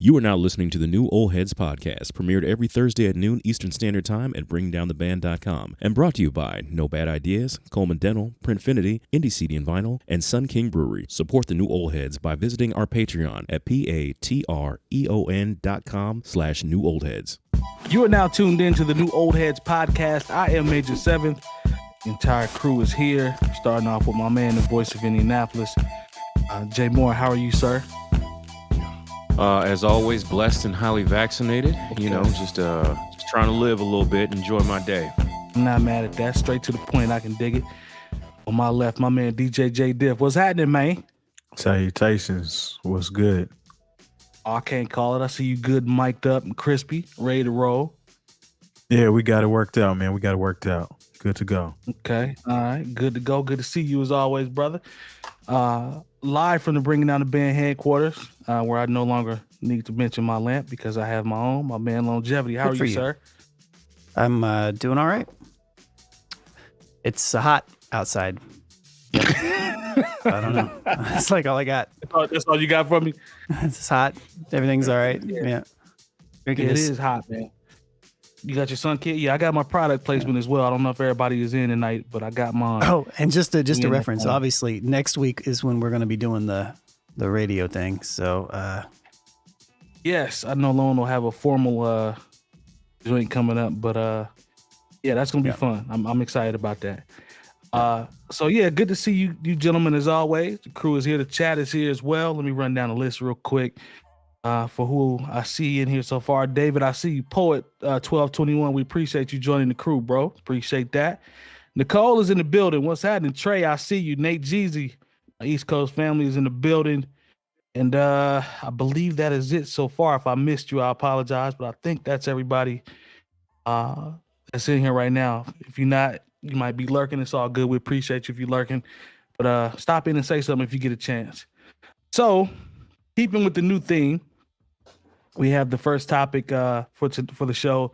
You are now listening to the new Old Heads podcast, premiered every Thursday at noon Eastern Standard Time at BringDownTheBand.com, and brought to you by No Bad Ideas, Coleman Dental, Printfinity, Indie CD and Vinyl, and Sun King Brewery. Support the new Old Heads by visiting our Patreon at patreon.com/newoldheads. You are now tuned in to the new Old Heads podcast. I am Major 7th. The entire crew is here. Starting off with my man, the voice of Indianapolis, Jay Moore. How are you, sir? As always, blessed and highly vaccinated. Okay. You know, just trying to live a little bit, enjoy my day. I'm not mad at that. Straight to the point. I can dig it. On my left, my man DJ Jay Diff. What's happening, man? Salutations. What's good? Oh, I can't call it. I see you good, mic'd up and crispy, ready to roll. Yeah, we got it worked out, man. We got it worked out. Good to go. Okay. All right. Good to go. Good to see you as always, brother. Live from the Bringing Down the Band headquarters, where I no longer need to mention my lamp because I have my own. My man Lonegevity. How are you, sir? I'm doing all right. It's hot outside. I don't know. That's like all I got. That's all you got for me? It's hot. Everything's all right. Yeah. It is hot, man. You got your sun kit? Yeah, I got my product placement as well. I don't know if everybody is in tonight, but I got mine. Oh, and just a reference, obviously, next week is when we're going to be doing the radio thing. So, yes, I know Lone will have a formal joint coming up, but yeah, that's going to be fun. I'm excited about that. So yeah, good to see you gentlemen as always. The crew is here. The chat is here as well. Let me run down the list real quick. For who I see in here so far. David, I see you. Poet 1221, we appreciate you joining the crew, bro. Appreciate that. Nicole is in the building. What's happening? Trey, I see you. Nate Jeezy, my East Coast family is in the building. And I believe that is it so far. If I missed you, I apologize, but I think that's everybody that's in here right now. If you're not, you might be lurking. It's all good. We appreciate you if you're lurking. But stop in and say something if you get a chance. So, keeping with the new theme, we have the first topic for the show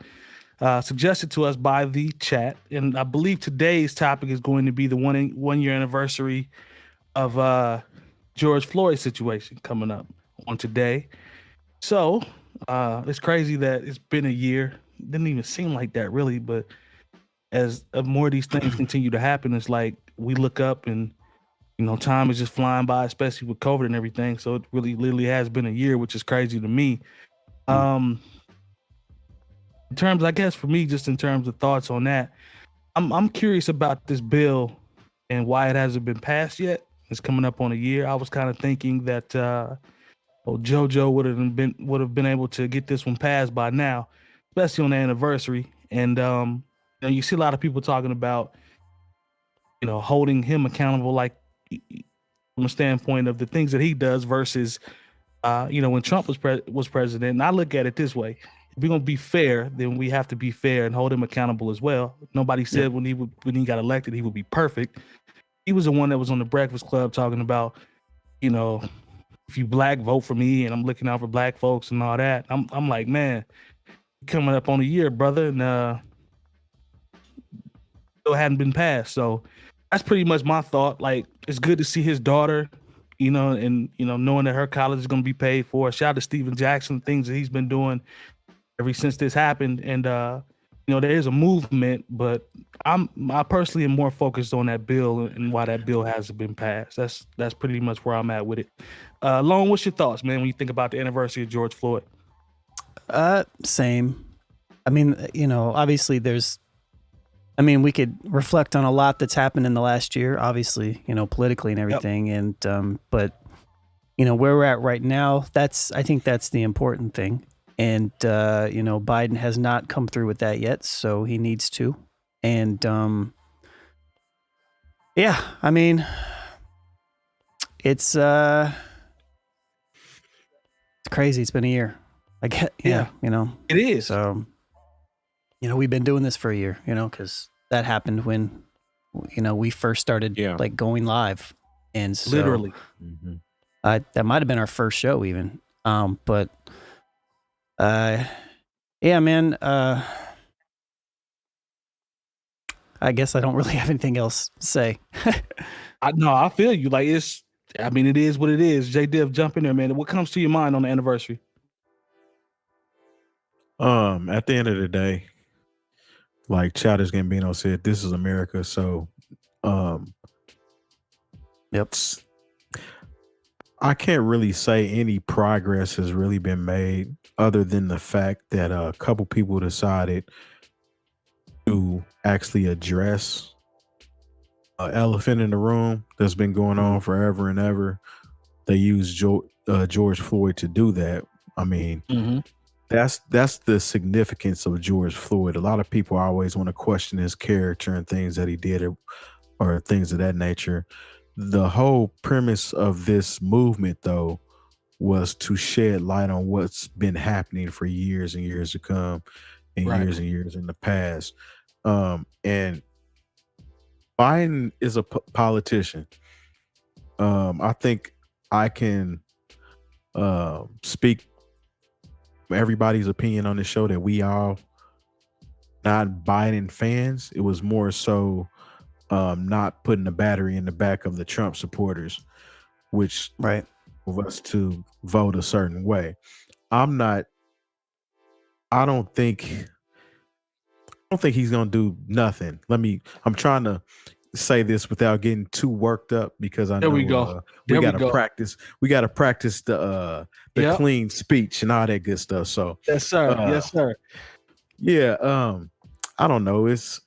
suggested to us by the chat, and I believe today's topic is going to be the one year anniversary of George Floyd situation coming up on today. So it's crazy that it's been a year. It didn't even seem like that really, but as more of these things continue to happen, it's like we look up and time is just flying by, especially with COVID and everything. So it really literally has been a year, which is crazy to me. In terms, I guess for me, just in terms of thoughts on that, I'm curious about this bill and why it hasn't been passed yet. It's coming up on a year. I was kind of thinking that JoJo would have been able to get this one passed by now, especially on the anniversary. And you see a lot of people talking about holding him accountable, like from a standpoint of the things that he does versus when Trump was president. And I look at it this way: if we're gonna be fair, then we have to be fair and hold him accountable as well. Nobody said when he got elected he would be perfect. He was the one that was on the Breakfast Club talking about, if you black, vote for me, and I'm looking out for black folks and all that. I'm like, man, coming up on a year, brother, and still hadn't been passed. So that's pretty much my thought. Like, it's good to see his daughter, and knowing that her college is going to be paid for. Shout out to Steven Jackson, things that he's been doing ever since this happened. And there is a movement, but I personally am more focused on that bill and why that bill hasn't been passed. That's pretty much where I'm at with it. Lone, what's your thoughts, man, when you think about the anniversary of George Floyd? Same. I mean, obviously we could reflect on a lot that's happened in the last year, obviously, politically and everything. Yep. And, but, where we're at right now, I think that's the important thing. And, Biden has not come through with that yet, so he needs to. And, it's crazy. It's been a year. It is. So, we've been doing this for a year, because that happened when, we first started like going live. And so literally, that might've been our first show even. But yeah, man, I guess I don't really have anything else to say. I feel you. Like, it is what it is. Jay Diff, jump in there, man. What comes to your mind on the anniversary? At the end of the day, like Childish Gambino said, this is America. So, um, Yep. I can't really say any progress has really been made other than the fact that a couple people decided to actually address an elephant in the room that's been going on forever and ever. They used George Floyd to do that. I mean, Mm-hmm. that's the significance of George Floyd. A lot of people always want to question his character and things that he did or things of that nature. The whole premise of this movement, though, was to shed light on what's been happening for years and years to come and Right. years and years in the past. And Biden is a politician. I think I can speak everybody's opinion on the show that we all not Biden fans. It was more so not putting the battery in the back of the Trump supporters, which Right. of us to vote a certain way. I'm not. I don't think he's gonna do nothing. I'm trying to say this without getting too worked up because I There know we go. we There we gotta go. practice. We gotta practice the Yep. clean speech and all that good stuff. So Yes, sir. Yes, sir. yeah, I don't know. It's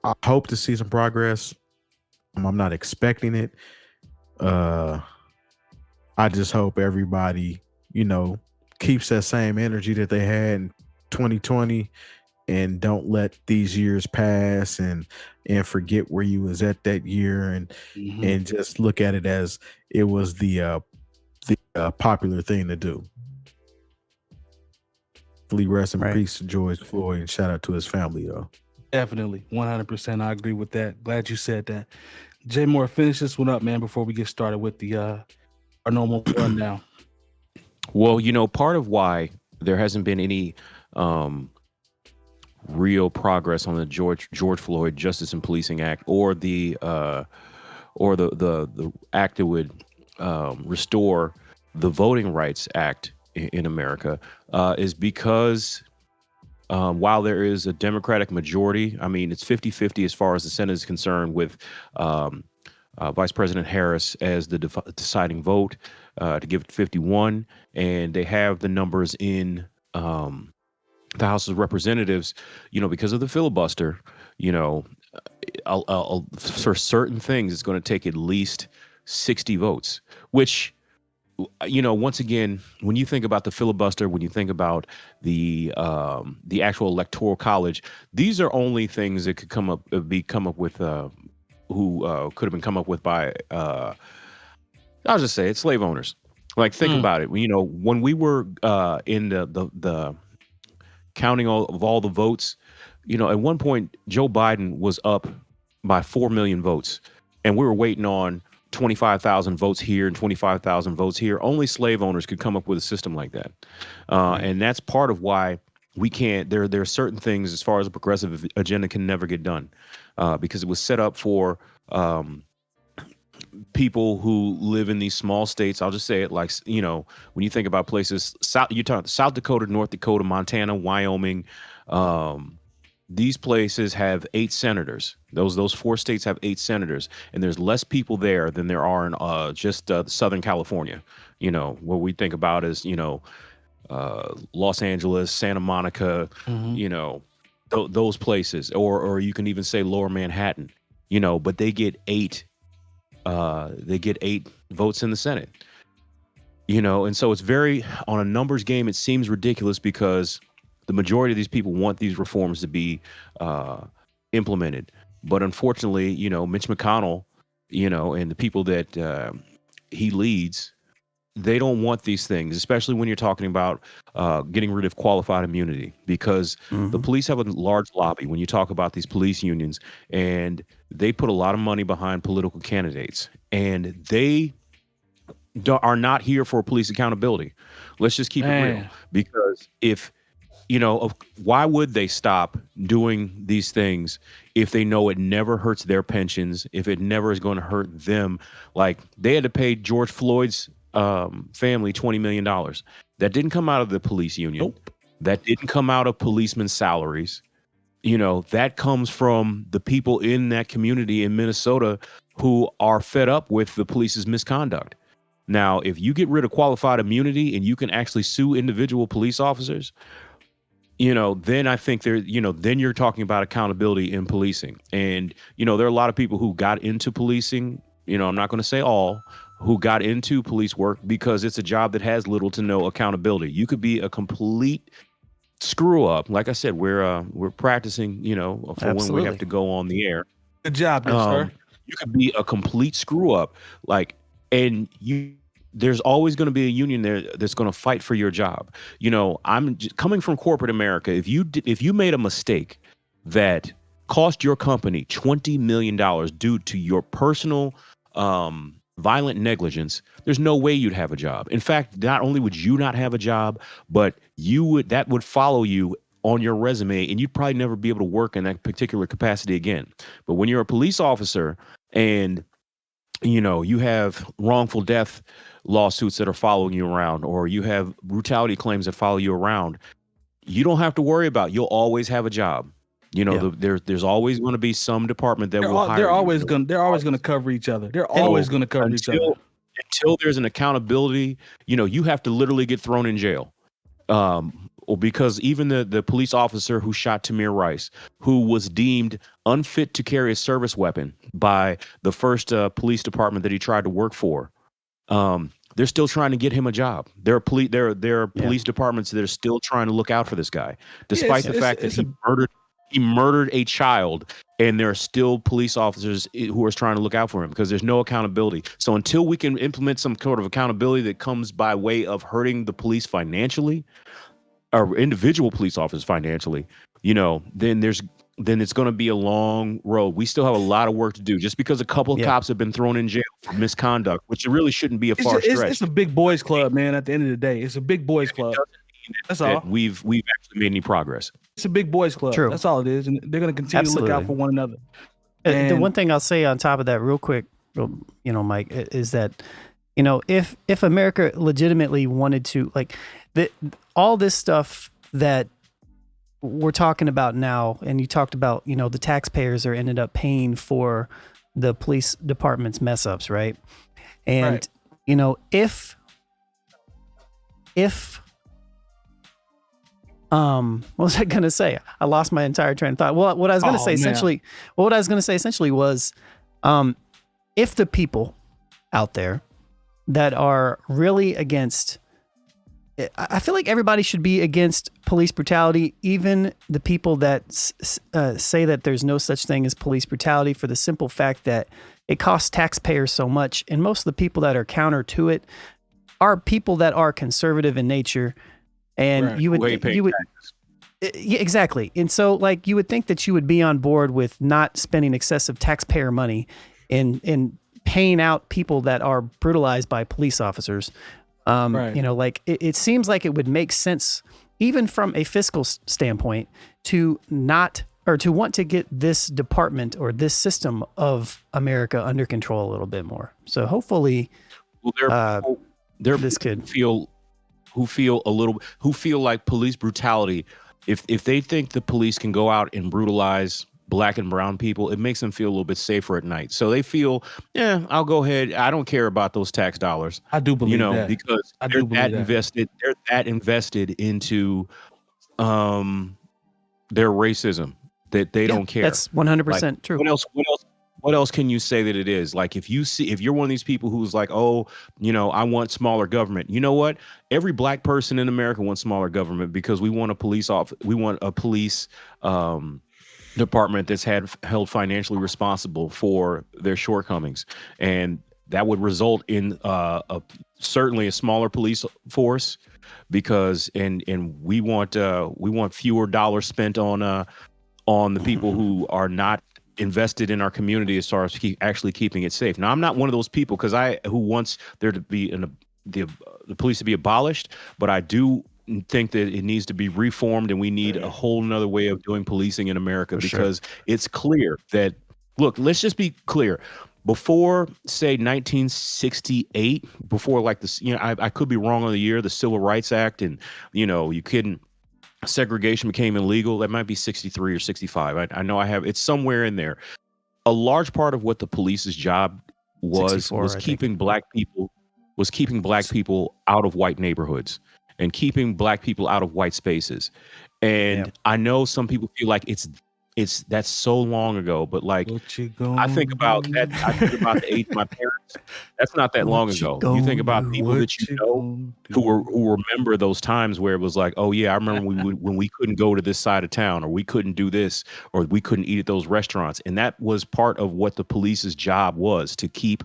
I hope to see some progress. I'm not expecting it. I just hope everybody, keeps that same energy that they had in 2020 and don't let these years pass and forget where you was at that year and Mhm. just look at it as it was the popular thing to do. Please rest in Right. peace to George Floyd and shout out to his family, though. Definitely. 100%. I agree with that. Glad you said that. Jay Moore, finish this one up, man, before we get started with the our normal rundown. Well, part of why there hasn't been any real progress on the George Floyd Justice and Policing Act or the act that would restore the Voting Rights Act in America is because while there is a Democratic majority, I mean, it's 50-50 as far as the Senate is concerned with Vice President Harris as the deciding vote to give it 51. And they have the numbers in the House of Representatives, because of the filibuster, for certain things, it's going to take at least 60 votes, which, once again, when you think about the filibuster, when you think about the actual electoral college, these are only things that could come up with who could have been come up with by I'll just say it, slave owners. Like, think about it. When we were in the counting all the votes, at one point Joe Biden was up by 4 million votes, and we were waiting on 25,000 votes here and 25,000 votes here. Only slave owners could come up with a system like that, and that's part of why we can't. There are certain things as far as a progressive agenda can never get done because it was set up for people who live in these small states. I'll just say it like, when you think about places, you're talking South Dakota, North Dakota, Montana, Wyoming. These places have 8 senators. Those 4 states have 8 senators, and there's less people there than there are in just Southern California. What we think about is, Los Angeles, Santa Monica, those places, or you can even say Lower Manhattan. But they get 8. They get 8 votes in the Senate. And so it's very, on a numbers game, it seems ridiculous because the majority of these people want these reforms to be implemented. But unfortunately, Mitch McConnell, and the people that he leads, they don't want these things, especially when you're talking about getting rid of qualified immunity, because the police have a large lobby when you talk about these police unions, and they put a lot of money behind political candidates, and they are not here for police accountability. Let's just keep it real, because if why would they stop doing these things if they know it never hurts their pensions, if it never is going to hurt them? Like, they had to pay George Floyd's family $20 million. That didn't come out of the police union. Nope. That didn't come out of policemen's salaries. That comes from the people in that community in Minnesota who are fed up with the police's misconduct. Now, if you get rid of qualified immunity and you can actually sue individual police officers, then I think then you're talking about accountability in policing. And, there are a lot of people who got into policing, I'm not going to say all, who got into police work because it's a job that has little to no accountability. You could be a complete screw up. Like I said, we're practicing, for when we have to go on the air. Good job, sir. You could be a complete screw up, and there's always going to be a union there that's going to fight for your job. I'm coming from corporate America. If you made a mistake that cost your company $20 million due to your personal violent negligence, there's no way you'd have a job. In fact, not only would you not have a job, but that would follow you on your resume, and you'd probably never be able to work in that particular capacity again. But when you're a police officer and you have wrongful death lawsuits that are following you around, or you have brutality claims that follow you around, you don't have to worry about. You'll always have a job. There's always going to be some department that will hire. They're always going to cover each other. They're always going to cover each other until there's an accountability. You have to literally get thrown in jail. Or because even the police officer who shot Tamir Rice, who was deemed unfit to carry a service weapon by the first police department that he tried to work for, they're still trying to get him a job. There are police departments that are still trying to look out for this guy, despite the fact that he murdered a child, and there are still police officers who are trying to look out for him because there's no accountability. So until we can implement some sort of accountability that comes by way of hurting the police financially, or individual police officers financially, then it's going to be a long road. We still have a lot of work to do. Just because a couple of cops have been thrown in jail for misconduct, which it really shouldn't be a far stretch. It's a big boys club, man. At the end of the day, it's a big boys club. That's all. We've actually made any progress. It's a big boys club. True. That's all it is, and they're going to continue to look out for one another. The one thing I'll say on top of that, real quick, Mike, is that if America legitimately wanted to, all this stuff that we're talking about now, and you talked about, the taxpayers are ended up paying for the police department's mess ups, right? And if what was I gonna say? I lost my entire train of thought. Well, what I was gonna say essentially was, if the people out there that are really against, I feel like everybody should be against police brutality, even the people that say that there's no such thing as police brutality, for the simple fact that it costs taxpayers so much, and most of the people that are counter to it are people that are conservative in nature. And you would, yeah, exactly. And so you would think that you would be on board with not spending excessive taxpayer money in paying out people that are brutalized by police officers. It seems like it would make sense, even from a fiscal standpoint, to want to get this department or this system of America under control a little bit more. So hopefully, this could who feel like police brutality, if they think the police can go out and brutalize Black and brown people, it makes them feel a little bit safer at night. So they feel, I'll go ahead. I don't care about those tax dollars. I do believe that. Because they're that invested into their racism that they don't care. That's 100% true. What else can you say that it is? If you're one of these people who's like, I want smaller government. You know what? Every Black person in America wants smaller government because we want a police department that's held financially responsible for their shortcomings, and that would result in certainly a smaller police force, because and we want fewer dollars spent on the people who are not invested in our community as far as actually keeping it safe. Now, I'm not one of those people who wants there to be the police to be abolished, but I do think that it needs to be reformed, and we need a whole nother way of doing policing in America, because it's clear that, look, let's just be clear. Before, say, 1968, before I could be wrong on the year, the Civil Rights Act, and you couldn't segregation became illegal. That might be 63 or 65. I know it's somewhere in there. A large part of what the police's job was keeping black people out of white neighborhoods and keeping black people out of white spaces. And I know some people feel like that's so long ago, but like I think about that. I think about the age of my parents. That's not that long ago. You think about people that you know who remember those times where it was like, oh yeah, I remember when we couldn't go to this side of town, or we couldn't do this, or we couldn't eat at those restaurants. And that was part of what the police's job was, to keep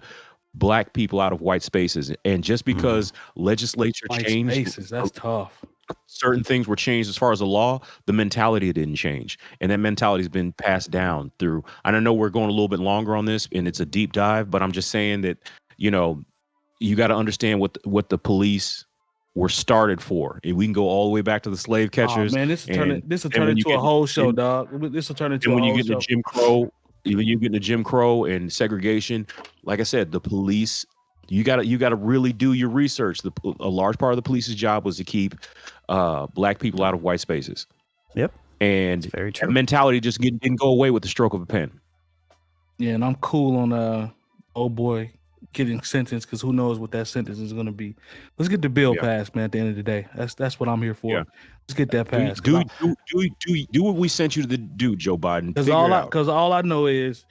black people out of white spaces. And just because legislature changed, spaces, that's tough. Certain things were changed as far as the law, the mentality didn't change. And that mentality has been passed down through. And I know we're going a little bit longer on this and it's a deep dive, but I'm just saying that, you know, you got to understand what the police were started for. And we can go all the way back to the slave catchers. Oh, man, this will turn into a whole show, dog. This will turn into a whole show. When you get into Jim Crow, even you get into Jim Crow and segregation, like I said, the police, you got to really do your research. A large part of the police's job was to keep black people out of white spaces. Yep. And very true. That mentality just didn't go away with the stroke of a pen. Yeah, and I'm cool on old boy getting sentenced, because who knows what that sentence is going to be. Let's get the bill passed, man. At the end of the day, that's what I'm here for. Yeah. Let's get that passed. Do what we sent you to do, Joe Biden. Because all I know is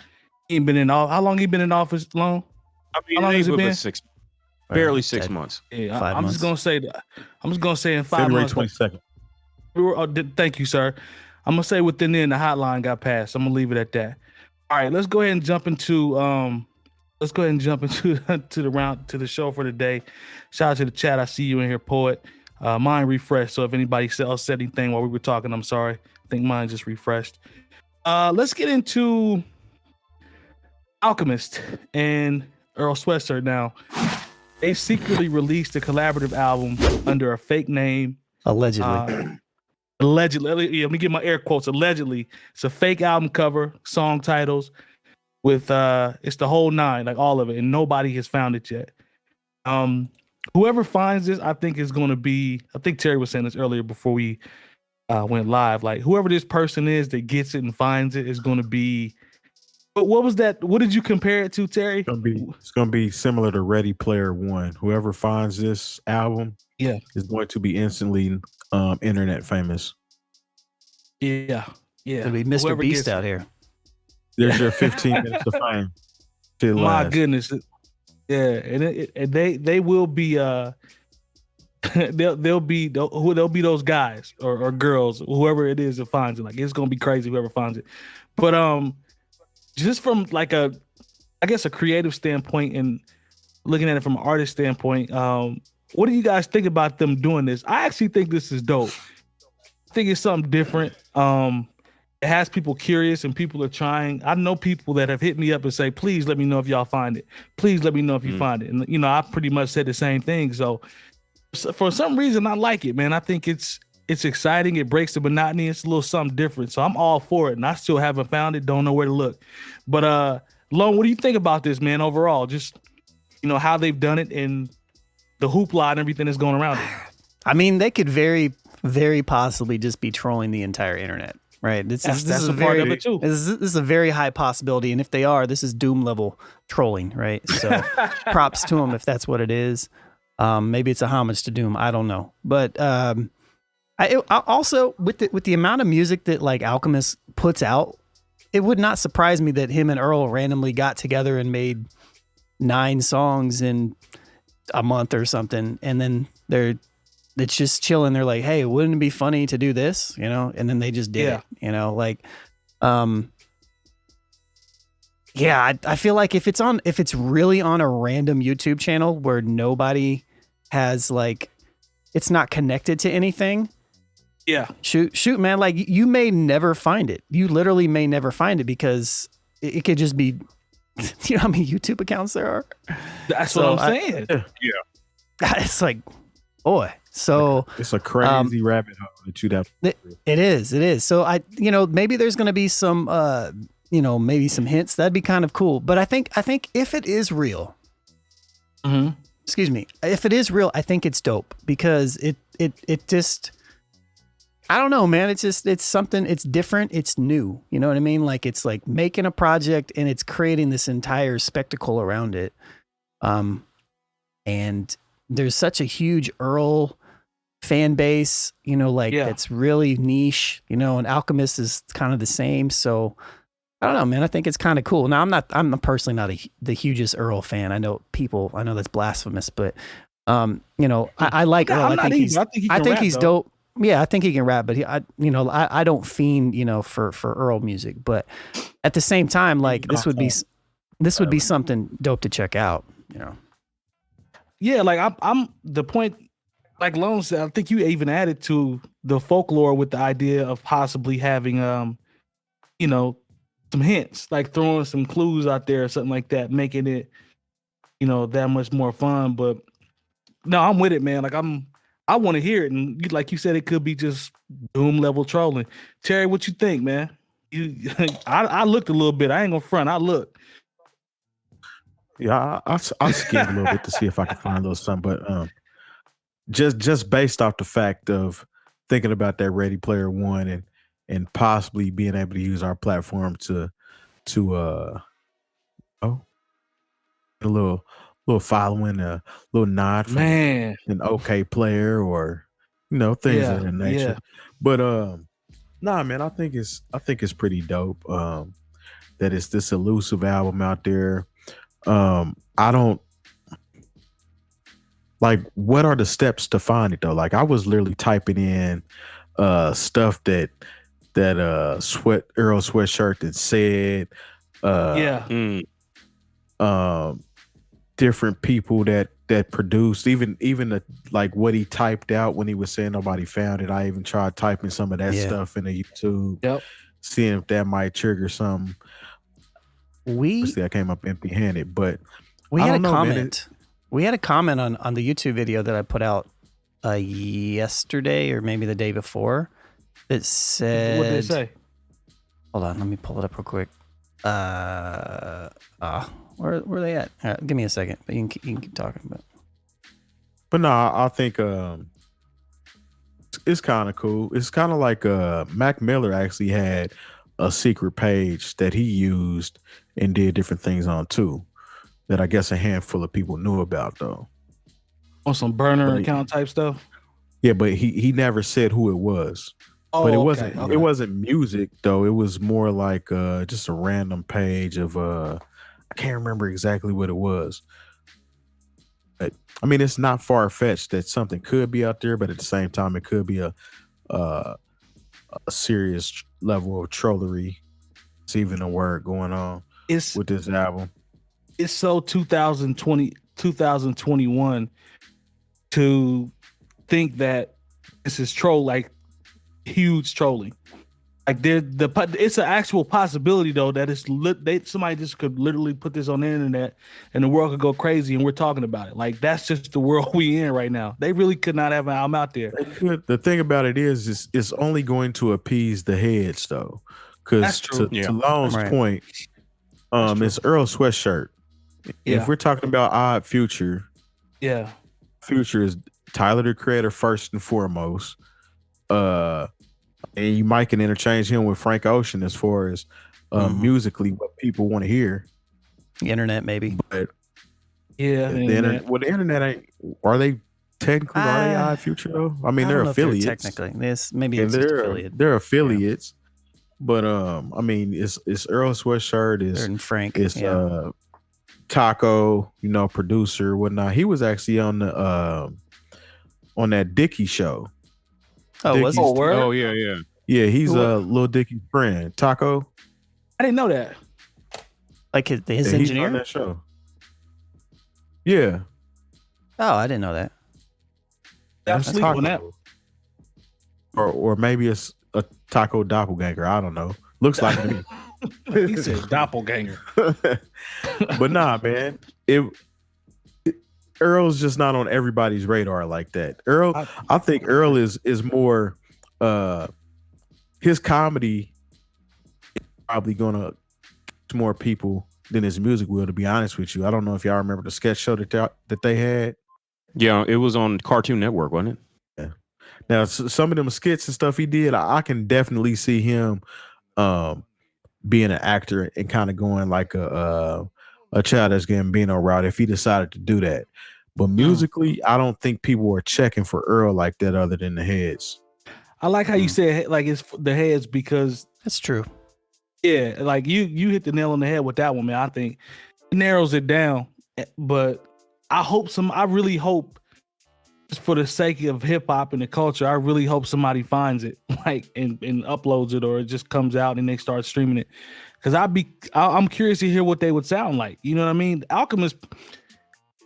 he ain't been in all. How long he been in office? Long? I mean, how long has it been? Barely 6 months. Yeah, I'm just gonna say that. I'm just gonna say in 5 February months. 22nd. Thank you, sir. I'm gonna say within then the hotline got passed. I'm gonna leave it at that. All right, let's go ahead and jump into to the show for today. Shout out to the chat. I see you in here, poet. Mine refreshed. So if anybody else said anything while we were talking, I'm sorry. I think mine just refreshed. Let's get into Alchemist and Earl Sweatshirt now. They secretly released a collaborative album under a fake name. Allegedly. Allegedly. Yeah, let me get my air quotes. Allegedly. It's a fake album cover, song titles with it's the whole nine, like all of it, and nobody has found it yet. Whoever finds this, I think is going to be, I think Terry was saying this earlier before we went live, like whoever this person is that gets it and finds it is going to be. But what was that? What did you compare it to, Terry? It's gonna be similar to Ready Player One. Whoever finds this album, is going to be instantly internet famous. Yeah. It'll be Mr. Beast out here. There's your 15 minutes of fame. My goodness. Yeah, and they will be they'll be those guys or girls, whoever it is that finds it. Like, it's gonna be crazy whoever finds it. But just from like a creative standpoint and looking at it from an artist standpoint, what do you guys think about them doing this? I actually think this is dope. I think it's something different. It has people curious and people are trying. I know people that have hit me up and say, please let me know if y'all find it. Please let me know if you find it. And, you know, I pretty much said the same thing. So for some reason, I like it, man. I think it's exciting. It breaks the monotony. It's a little something different. So I'm all for it. And I still haven't found it. Don't know where to look. But Lone, what do you think about this, man, overall? Just, you know, how they've done it and the hoopla and everything that's going around it. I mean, they could very, very possibly just be trolling the entire internet. Right. This is a part of it too. This is a very high possibility. And if they are, this is Doom level trolling. Right. So props to them if that's what it is. Maybe it's a homage to Doom. I don't know. But I also with the amount of music that like Alchemist puts out, it would not surprise me that him and Earl randomly got together and made 9 songs in a month or something. And then it's just chilling. They're like, hey, wouldn't it be funny to do this? You know? And then they just did it, you know, like, I feel like if it's really on a random YouTube channel where nobody has like, it's not connected to anything. Yeah. Shoot, man. Like you may never find it. You literally may never find it because it could just be, you know how many YouTube accounts there are? That's what I'm saying. It's like, boy. So it's a crazy rabbit hole that you'd have. It is. So maybe there's going to be some, maybe some hints. That'd be kind of cool. But I think if it is real, if it is real, I think it's dope because it just, I don't know, man. It's something, it's different. It's new. You know what I mean? Like, it's like making a project and it's creating this entire spectacle around it. And there's such a huge Earl fan base, you know, like that's really niche, you know, and Alchemist is kind of the same. So I don't know, man. I think it's kind of cool. Now, I'm personally not the hugest Earl fan. I know that's blasphemous, but, you know, I like Earl. I think he's dope. Yeah, I think he can rap, but I don't fiend, you know, for Earl music. But at the same time, like this would be something dope to check out, you know. Yeah, like I'm the point, like Lone said, I think you even added to the folklore with the idea of possibly having you know, some hints, like throwing some clues out there or something like that, making it, you know, that much more fun. But no, I'm with it, man. Like I want to hear it, and like you said, it could be just doom level trolling. Terry, what you think, man? I looked a little bit. I ain't gonna front. I looked. Yeah, I skimmed a little bit to see if I could find a little something, but just based off the fact of thinking about that Ready Player One and possibly being able to use our platform to a little following, a little nod from an OK player, or you know, things of that nature. Yeah. But nah, man, I think it's pretty dope. That it's this elusive album out there. I don't like, what are the steps to find it though? Like, I was literally typing in stuff that Earl Sweatshirt that said different people that produced, even like what he typed out when he was saying nobody found it. I even tried typing some of that stuff into YouTube, seeing if that might trigger something. Obviously I came up empty-handed, but we had a comment. We had a comment on the YouTube video that I put out yesterday or maybe the day before that said, what did it say? Hold on, let me pull it up real quick. Where are they at? All right, give me a second, but you can keep talking about. But no, I think it's kind of cool. It's kind of like Mac Miller actually had a secret page that he used and did different things on too, that I guess a handful of people knew about though. On some burner account type stuff. Yeah, but he never said who it was. Oh, but it wasn't music though. It was more like just a random page of I can't remember exactly what it was. But I mean, it's not far fetched that something could be out there, but at the same time, it could be a serious level of trollery. It's even a word going on with this album. It's so 2021 to think that this is like huge trolling. Like it's an actual possibility though that somebody just could literally put this on the internet and the world could go crazy and we're talking about it. Like that's just the world we in right now. They really could not have an album out there. The thing about it is it's only going to appease the heads though, because to Lone's point, it's Earl Sweatshirt. If we're talking about Odd Future, Future is Tyler the Creator first and foremost. And you might can interchange him with Frank Ocean as far as musically what people want to hear. The internet, maybe. But the internet ain't. Are they technically Odd Future though? I mean, they're affiliates. Technically, maybe it's affiliate. They're affiliates. But I mean, it's Earl Sweatshirt, and Frank, it's Taco, you know, producer, whatnot. He was actually on that Dickie show. Oh, was he? Oh, yeah. Yeah, he's Lil Dicky's friend. Taco. I didn't know that. Like his engineer? He's on that show. Yeah. Oh, I didn't know that. I'm sleeping on that. Or maybe it's a Taco doppelganger. I don't know. Looks like me. He said doppelganger. But nah, man. Earl's just not on everybody's radar like that. I think Earl is more his comedy is probably gonna to more people than his music will, to be honest with you. I don't know if y'all remember the sketch show that they had. Yeah, it was on Cartoon Network, wasn't it? Yeah. Now, some of them skits and stuff he did, I can definitely see him being an actor and kind of going like a Childish Gambino route if he decided to do that. But musically, I don't think people were checking for Earl like that other than the heads. I like how you said like it's the heads because That's true. yeah, like you hit the nail on the head with that one, man. I think it narrows it down, but I really hope, just for the sake of hip hop and the culture, I really hope somebody finds it, like and uploads it, or it just comes out and they start streaming it. Because I'm curious to hear what they would sound like. You know what I mean? Alchemist,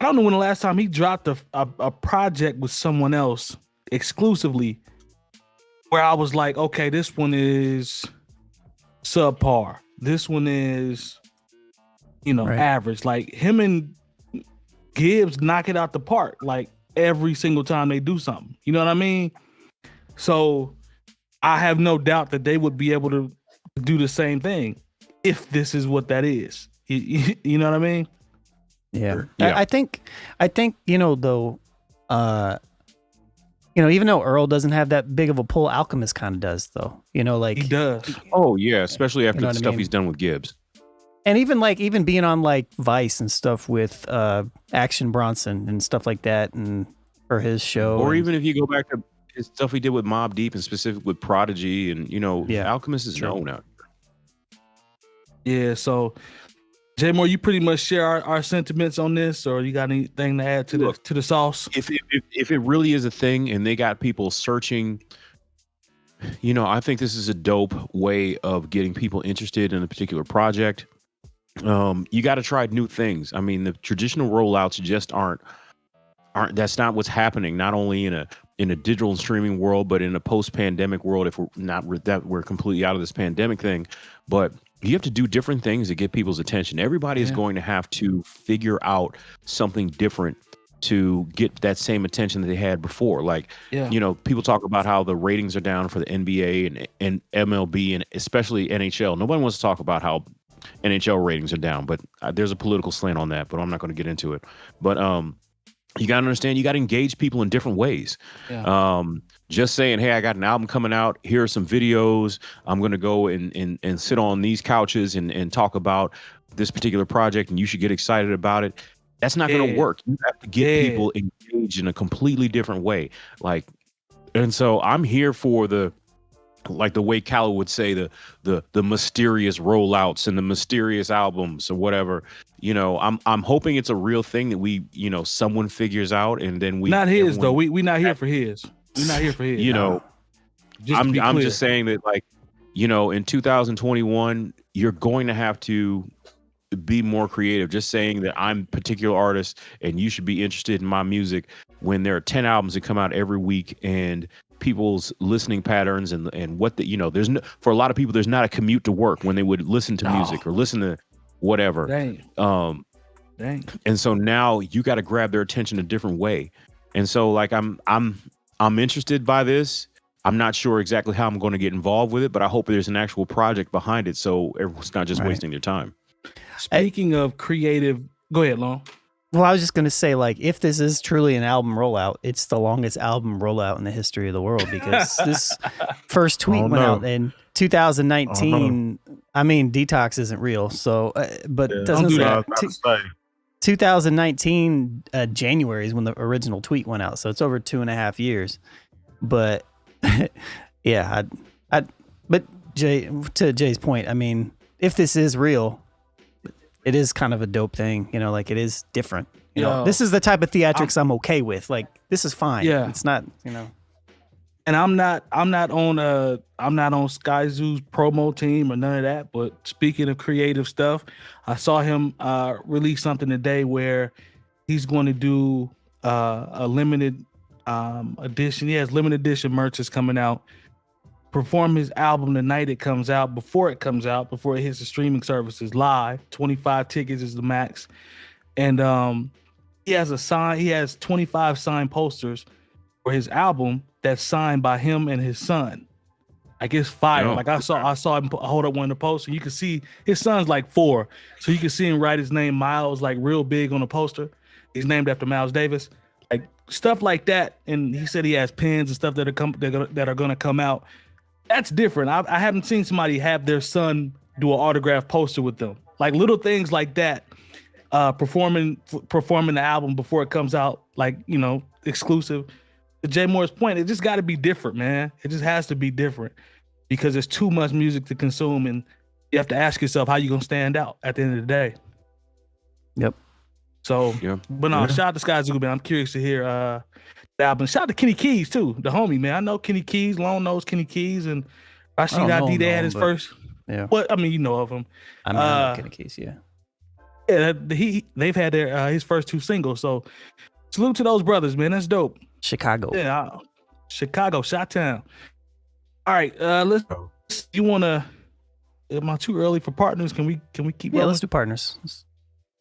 I don't know when the last time he dropped a project with someone else exclusively, where I was like, okay, this one is subpar. This one is, average. Like him and Gibbs knock it out the park. Like every single time they do something. You know what I mean? So I have no doubt that they would be able to do the same thing if this is what that is. You know what I mean? Yeah. Yeah. I think though, even though Earl doesn't have that big of a pull, Alchemist kind of does though. Like He does. Oh yeah, especially after know the what I stuff mean? he's done with Gibbs. and even being on like Vice and stuff with Action Bronson and stuff like that, and for his show, Or and- even if you go back to his stuff he did with Mobb Deep and specific with Prodigy, and Yeah. Alchemist is known out. Yeah, so Jay Moore, you pretty much share our sentiments on this, or you got anything to add to Look, the sauce? If it really is a thing and they got people searching, I think this is a dope way of getting people interested in a particular project. You got to try new things. I mean, the traditional rollouts just aren't that's not what's happening, not only in a digital and streaming world, but in a post-pandemic world, if we're completely out of this pandemic thing. But you have to do different things to get people's attention. Everybody is going to have to figure out something different to get that same attention that they had before. Like, people talk about how the ratings are down for the NBA and MLB and especially NHL. Nobody wants to talk about how NHL ratings are down, but there's a political slant on that, but I'm not going to get into it. But you got to understand, you got to engage people in different ways. Yeah. Just saying, hey, I got an album coming out. Here are some videos. I'm going to go and sit on these couches and talk about this particular project, and you should get excited about it. That's not going to work. You have to get people engaged in a completely different way. And so I'm here for the way Cal would say, the mysterious rollouts and the mysterious albums or whatever. I'm hoping it's a real thing that we, someone figures out, and then we Not his though. We not here for his. We're not here for his. I'm just saying that, in 2021, you're going to have to be more creative. Just saying that I'm a particular artist and you should be interested in my music when there are 10 albums that come out every week, and people's listening patterns and what there's no, for a lot of people, there's not a commute to work when they would listen to music or listen to whatever. Dang. And so now you got to grab their attention a different way. And so I'm interested by this. I'm not sure exactly how I'm going to get involved with it, but I hope there's an actual project behind it, so everyone's not just wasting their time. Speaking of creative, go ahead, Long. Well, I was just gonna say, if this is truly an album rollout, it's the longest album rollout in the history of the world, because this first tweet went out in 2019. I mean, Detox isn't real, so but doesn't do say that. 2019 January is when the original tweet went out, so it's over 2.5 years. But yeah, but to Jay's point, I mean, if this is real, it is kind of a dope thing, it is different. This is the type of theatrics I'm okay with. This is fine. Yeah. It's not, And I'm not on Sky Zoo's promo team or none of that. But speaking of creative stuff, I saw him release something today where he's going to do a limited edition. He has limited edition merch is coming out. Perform his album the night it comes out, before it hits the streaming services live. 25 tickets is the max. And he has 25 signed posters for his album that's signed by him and his son. It's fire. I saw him hold up one of the posters. You can see his son's 4, so you can see him write his name Miles real big on the poster. He's named after Miles Davis. stuff like that. And he said he has pens and stuff that are going to come out. That's different. I haven't seen somebody have their son do an autograph poster with them. Like little things like that. Performing the album before it comes out, like, you know, exclusive. To Jay Moore's point, it just got to be different, man. It just has to be different because there's too much music to consume, and you have to ask yourself how you gonna stand out at the end of the day. Yep. So, but no, shout out to Sky Zoo, man. I'm curious to hear the album. Shout out to 𝐀𝐄𝐃𝐒 too, the homie, man. I know 𝐀𝐄𝐃𝐒, Lone knows 𝐀𝐄𝐃, and Rashid ID. They had his first. Yeah. What I mean, you know of him. I mean, I know 𝐀𝐄𝐃, yeah. Yeah, they've had their his first 2 singles. So salute to those brothers, man. That's dope. Chicago. Yeah, Chicago, Chi-Town. All right, let's. You wanna? Am I too early for partners? Can we keep? Yeah, rolling? let's do partners.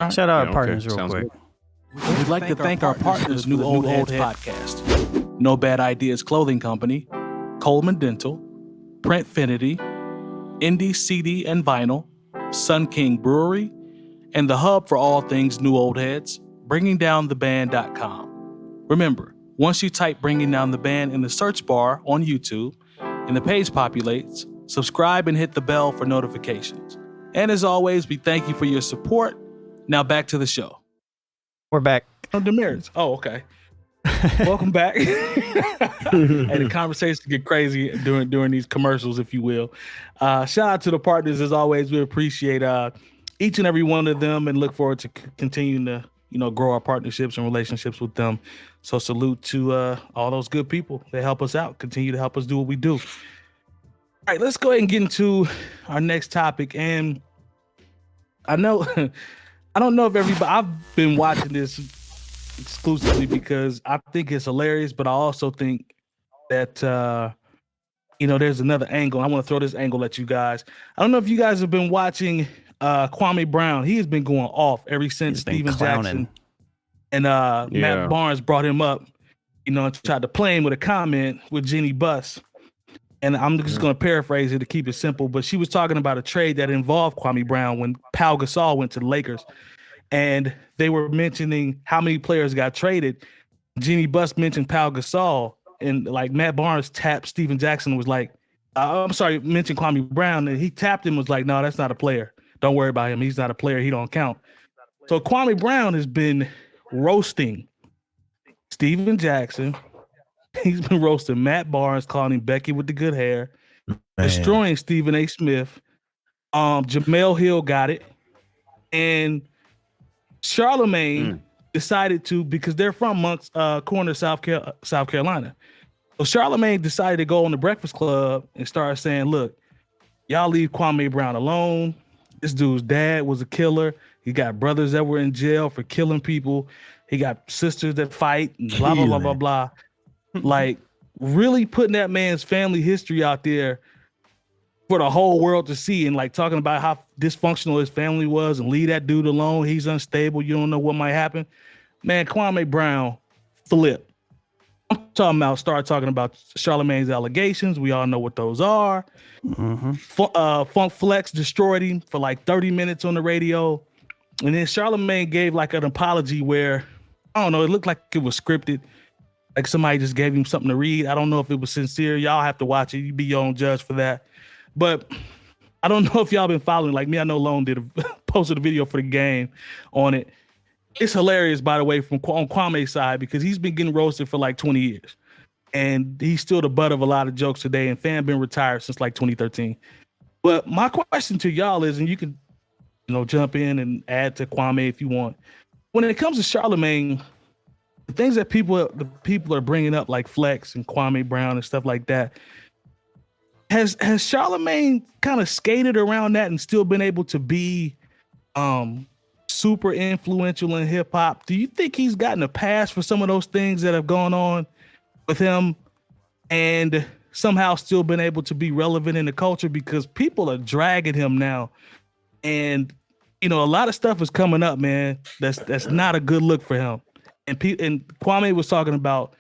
Shout out our partners real Sounds quick. good. We'd like to thank our partners, New Old Heads Podcast, No Bad Ideas Clothing Company, Coleman Dental, Printfinity, Indie CD and Vinyl, Sun King Brewery, and the hub for all things New Old Heads, bringingdowntheband.com. Remember, once you type Bringing Down the Band in the search bar on YouTube and the page populates, subscribe and hit the bell for notifications. And as always, we thank you for your support. Now back to the show. We're back. Demerits. Oh, okay. Welcome back. And the conversations get crazy during these commercials, if you will. Shout out to the partners as always. We appreciate each and every one of them and look forward to continuing to grow our partnerships and relationships with them. So salute to all those good people that help us out, continue to help us do what we do. All right, let's go ahead and get into our next topic. And I know I don't know if everybody, I've been watching this exclusively because I think it's hilarious, but I also think that there's another angle. I want to throw this angle at you guys. I don't know if you guys have been watching Kwame Brown. He has been going off ever since Steven Jackson and Matt Barnes brought him up, and tried to play him with a comment with Jeannie Buss. And I'm just going to paraphrase it to keep it simple, but she was talking about a trade that involved Kwame Brown when 𝐴𝐿 went to the Lakers. And they were mentioning how many players got traded. Jeannie Buss mentioned 𝐴𝐿, and like Matt Barnes tapped Steven Jackson, was like, mentioned Kwame Brown, and he tapped him, was like, no, that's not a player. Don't worry about him. He's not a player. He don't count. So Kwame Brown has been roasting Steven Jackson. He's been roasting Matt Barnes, calling him Becky with the good hair, destroying Stephen A. Smith. Jamel Hill got it. And Charlamagne decided to, because they're from Moncks Corner, South Carolina. So Charlamagne decided to go on the Breakfast Club and start saying, look, y'all leave Kwame Brown alone. This dude's dad was a killer. He got brothers that were in jail for killing people. He got sisters that fight and blah, blah, blah, blah, blah. Like, really putting that man's family history out there for the whole world to see, and like talking about how dysfunctional his family was, and leave that dude alone. He's unstable. You don't know what might happen. Man, Kwame Brown flipped. I'm talking about, start talking about Charlamagne's allegations. We all know what those are. Funk Flex destroyed him for like 30 minutes on the radio. And then Charlamagne gave like an apology where, I don't know, it looked like it was scripted. Like somebody just gave him something to read. I don't know if it was sincere. Y'all have to watch it. You be your own judge for that. But I don't know if y'all been following. Like me, I know Lone posted a video for the game on it. It's hilarious, by the way, on Kwame's side, because he's been getting roasted for like 20 years. And he's still the butt of a lot of jokes today. And Fan been retired since like 2013. But my question to y'all is, and you can jump in and add to Kwame if you want. When it comes to Charlamagne, the things that the people are bringing up, like Flex and Kwame Brown and stuff like that, has Charlamagne kind of skated around that and still been able to be super influential in hip hop? Do you think he's gotten a pass for some of those things that have gone on with him and somehow still been able to be relevant in the culture? Because people are dragging him now, and a lot of stuff is coming up, man. That's not a good look for him. And Kwame was talking about,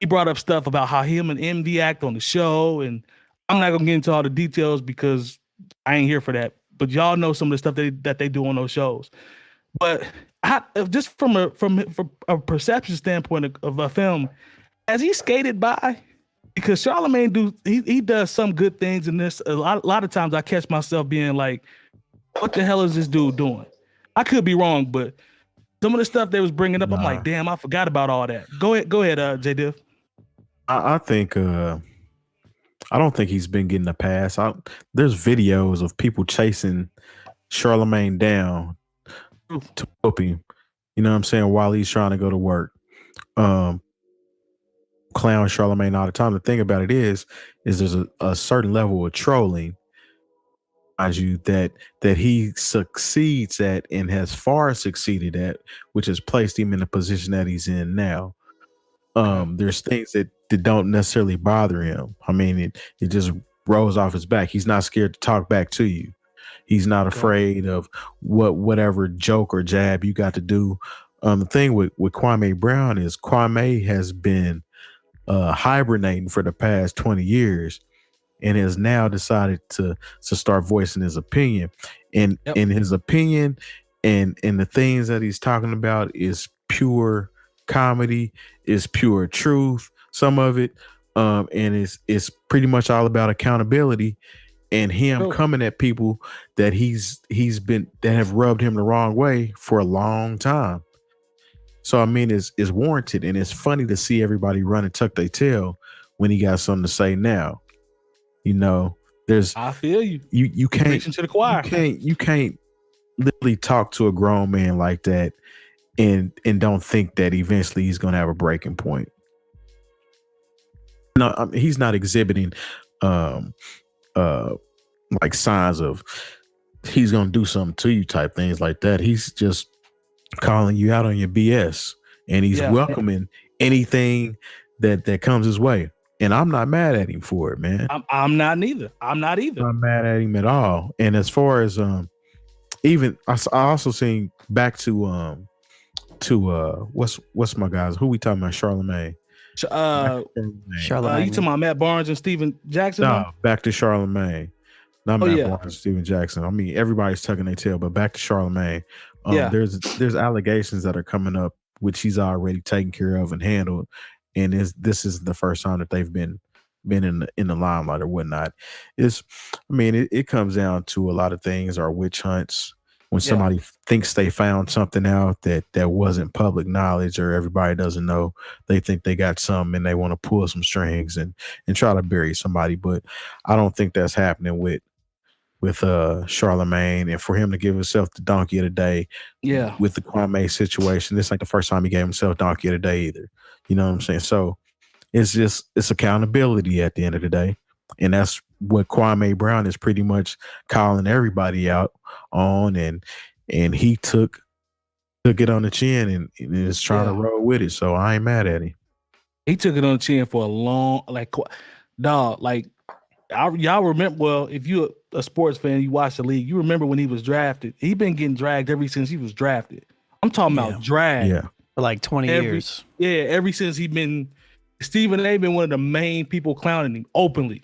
he brought up stuff about how him and MV act on the show, and I'm not gonna get into all the details because I ain't here for that. But y'all know some of the stuff that they do on those shows. But just from a perception standpoint of a film, has he skated by? Because Charlamagne he does some good things in this. A lot of times I catch myself being like, what the hell is this dude doing? I could be wrong, but some of the stuff they was bringing up, I'm like, damn, I forgot about all that. Go ahead, Jay Diff. I think I don't think he's been getting a pass. There's videos of people chasing Charlamagne down to whoop him. You know what I'm saying? While he's trying to go to work. Clown Charlamagne all the time. The thing about it is there's a certain level of trolling, mind you, that he succeeds at and has far succeeded at, which has placed him in the position that he's in now. There's things that don't necessarily bother him. I mean, it just rolls off his back. He's not scared to talk back to you. He's not afraid of whatever joke or jab you got to do. The thing with Kwame Brown is Kwame has been hibernating for the past 20 years and has now decided to start voicing his opinion. And in his opinion and the things that he's talking about is pure comedy, is pure truth, some of it. And it's pretty much all about accountability and him coming at people that that have rubbed him the wrong way for a long time. So I mean, it's warranted, and it's funny to see everybody run and tuck their tail when he got something to say now. You know, I feel you. You can't preaching to the choir. You can't literally talk to a grown man like that and don't think that eventually he's gonna have a breaking point. No, I mean, he's not exhibiting like signs of he's gonna do something to you type things like that. He's just calling you out on your BS, and he's welcoming anything that comes his way. And I'm not mad at him for it, man. I'm not neither. I'm not mad at him at all. And as far as even I also seen back to what's my guys? Who we talking about? Charlamagne. Charlamagne. You talking about Matt Barnes and Steven Jackson? No, back to Charlamagne. Not Matt Barnes and Steven Jackson. I mean, everybody's tucking their tail, but back to Charlamagne. There's allegations that are coming up, which he's already taken care of and handled, and this is the first time that they've been in the limelight or whatnot. It comes down to a lot of things are witch hunts. When somebody thinks they found something out that wasn't public knowledge or everybody doesn't know, they think they got something and they want to pull some strings and try to bury somebody. But I don't think that's happening with Charlamagne, and for him to give himself the donkey of the day with the Kwame situation, this ain't the first time he gave himself donkey of the day either. You know what I'm saying? So it's accountability at the end of the day. And that's what Kwame Brown is pretty much calling everybody out on, and he took it on the chin and is trying to roll with it. So I ain't mad at him. He took it on the chin for a long, y'all remember, well, if you're a sports fan, you watch the league, you remember when he was drafted. He been getting dragged ever since he was drafted. I'm talking about drag. Yeah. For like 20 years. Yeah, ever since Stephen A. been one of the main people clowning him openly.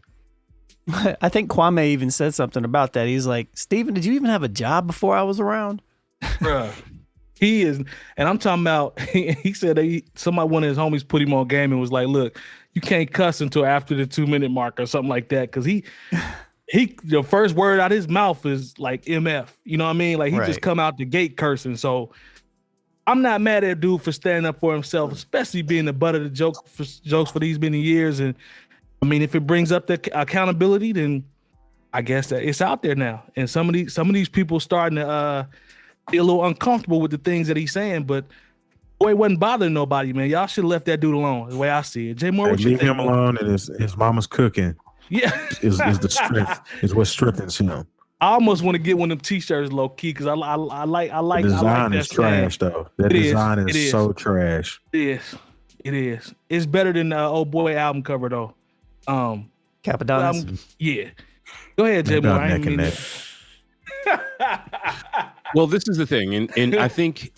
I think Kwame even said something about that. He's like, Stephen, did you even have a job before I was around? Bruh. He is, and I'm talking about, he said one of his homies put him on game and was like, look, you can't cuss until after the 2-minute mark or something like that. Cause he the first word out of his mouth is like MF. You know what I mean? Like he just come out the gate cursing. So I'm not mad at a dude for standing up for himself, especially being the butt of the jokes for these many years. And I mean, if it brings up the accountability, then I guess that it's out there now. And some of these people starting to be a little uncomfortable with the things that he's saying, but boy, it wasn't bothering nobody, man. Y'all should have left that dude alone, the way I see it. Jay Moore, what you think? Leave him alone, and his mama's cooking. Yeah, is the strength, is what strengthens him. I almost want to get one of them t-shirts low key because I like the design is trash though. That design is so trash. It is. It's better than the old boy album cover though. Capadonna. Yeah. Go ahead, Jay Moore. I ain't mean Well, this is the thing, and I think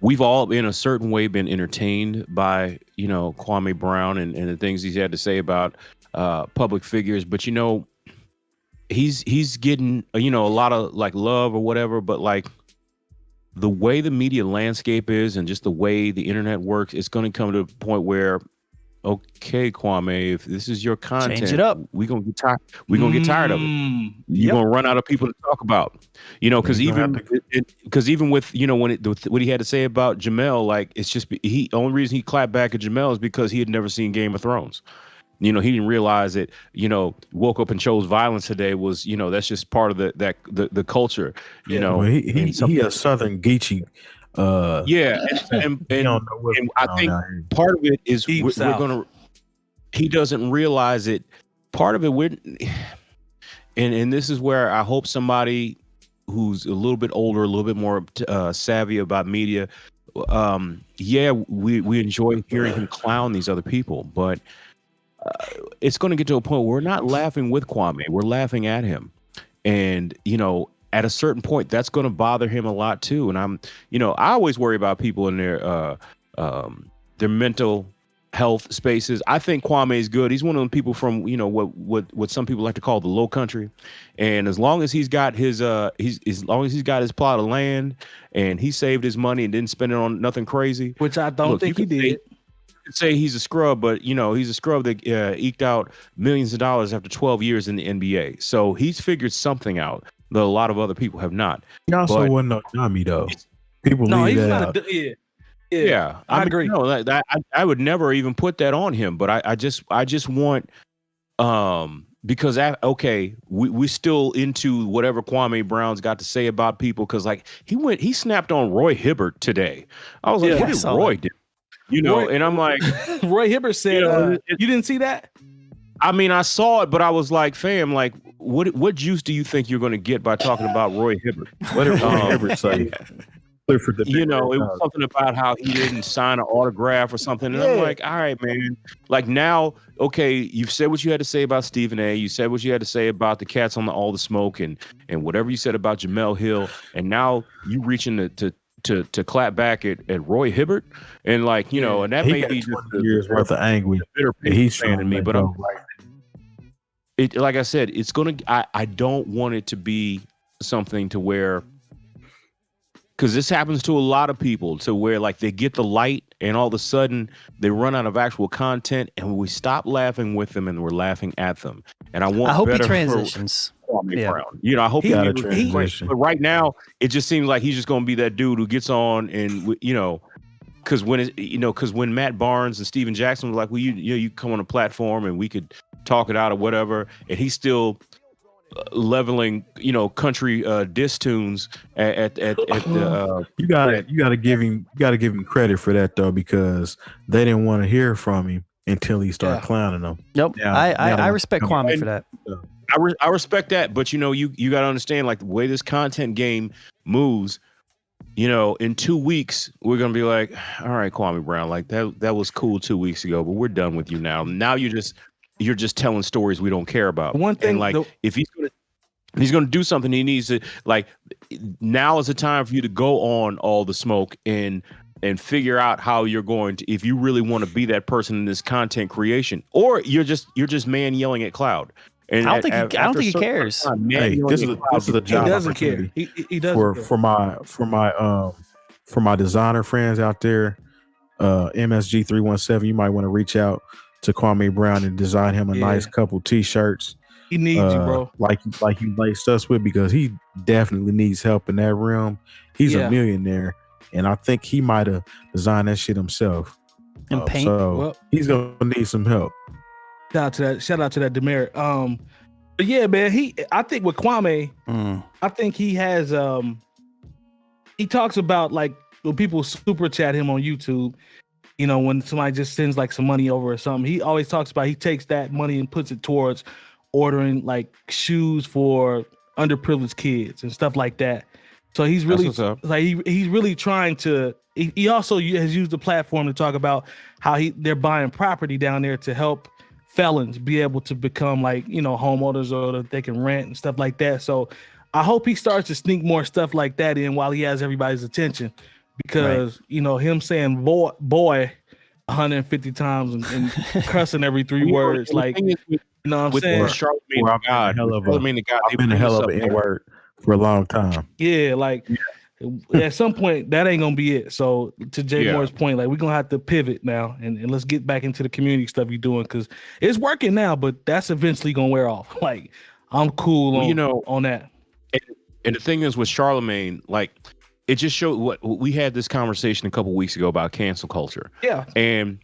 we've all in a certain way been entertained by Kwame Brown and the things he's had to say about public figures, but he's getting a lot of like love or whatever, but like the way the media landscape is and just the way the internet works, it's going to come to a point where, okay, Kwame, if this is your content, change it up. we're gonna get tired. We're gonna get tired of it. You're gonna run out of people to talk about. Because even with what he had to say about Jamel, like it's just only reason he clapped back at Jamel is because he had never seen Game of Thrones. He didn't realize that, woke up and chose violence today was, that's just part of the culture, He a Southern Geechee. And I think part of it is he doesn't realize it. Part of it, and this is where I hope somebody who's a little bit older, a little bit more savvy about media, we enjoy hearing him clown these other people, but it's going to get to a point where we're not laughing with Kwame, we're laughing at him. And, at a certain point, that's going to bother him a lot too. And I always worry about people in their mental health spaces. I think Kwame is good. He's one of them people from, what some people like to call the low country. And as long as he's got his plot of land and he saved his money and didn't spend it on nothing crazy, which I don't think he did. Say he's a scrub, but he's a scrub that eked out millions of dollars after 12 years in the NBA. So he's figured something out that a lot of other people have not. He also wasn't no dummy though. People leave that out. Yeah, I agree. I would never even put that on him, but I just want because we still into whatever Kwame Brown's got to say about people, because like he snapped on Roy Hibbert today. I was like, what did Roy do? Roy, and I'm like, Roy Hibbert said, you didn't see that? I mean, I saw it, but I was like, fam, like, what juice do you think you're going to get by talking about Roy Hibbert? What did Roy Hibbert say? It was something about how he didn't sign an autograph or something. And I'm like, all right, man. Like now, okay, you've said what you had to say about Stephen A. You said what you had to say about the cats on all the smoke and whatever you said about Jamel Hill. And now you reaching to clap back at Roy Hibbert, and like and that may be just years worth of anguish. He's fan in me, but like I said, it's gonna. I don't want it to be something to where, because this happens to a lot of people, to where like they get the light and all of a sudden they run out of actual content, and we stop laughing with them and we're laughing at them. And I hope he transitions. Brown. I hope he transition. But right now, it just seems like he's just going to be that dude who gets on and because when Matt Barnes and Steven Jackson was like, well, you come on a platform and we could talk it out or whatever, and he's still leveling country diss tunes at the you gotta give him credit for that though, because they didn't want to hear from him until he started clowning them. Nope. I respect Kwame for that. I respect that, but you got to understand, like, the way this content game moves, in 2 weeks we're gonna be like, all right, Kwame Brown, like that was cool 2 weeks ago, but we're done with you now. Now you're just telling stories we don't care about. One thing, and like, if he's gonna do something, he needs to, like, now is the time for you to go on All the Smoke and figure out how you're going to, if you really want to be that person in this content creation, or you're just man yelling at cloud. And I don't think he cares. This is a job. He doesn't care. He doesn't for my designer friends out there, MSG 317. You might want to reach out to Kwame Brown and design him a nice couple T-shirts. He needs you, bro. Like he laced us with, because he definitely needs help in that realm. He's a millionaire, and I think he might have designed that shit himself. And paint. So he's gonna need some help. Shout out to that demerit. But yeah, man, I think with Kwame, I think he has he talks about, like, when people super chat him on YouTube, when somebody just sends like some money over or something, he always talks about, he takes that money and puts it towards ordering like shoes for underprivileged kids and stuff like that. So he's really like he's really trying to. He also has used the platform to talk about how they're buying property down there to help felons be able to become, like, homeowners, or that they can rent and stuff like that. So I hope he starts to sneak more stuff like that in while he has everybody's attention, because him saying boy 150 times and cussing every 3 words, like, what I'm saying? I've been a hell of an N-word for a long time. Yeah, like at some point that ain't gonna be it. So to Jay Moore's point, like we're gonna have to pivot now and let's get back into the community stuff you're doing because it's working now, but that's eventually gonna wear off. Like I'm cool on that. And the thing is with Charlamagne, like it just showed what we had this conversation a couple weeks ago about cancel culture. Yeah. And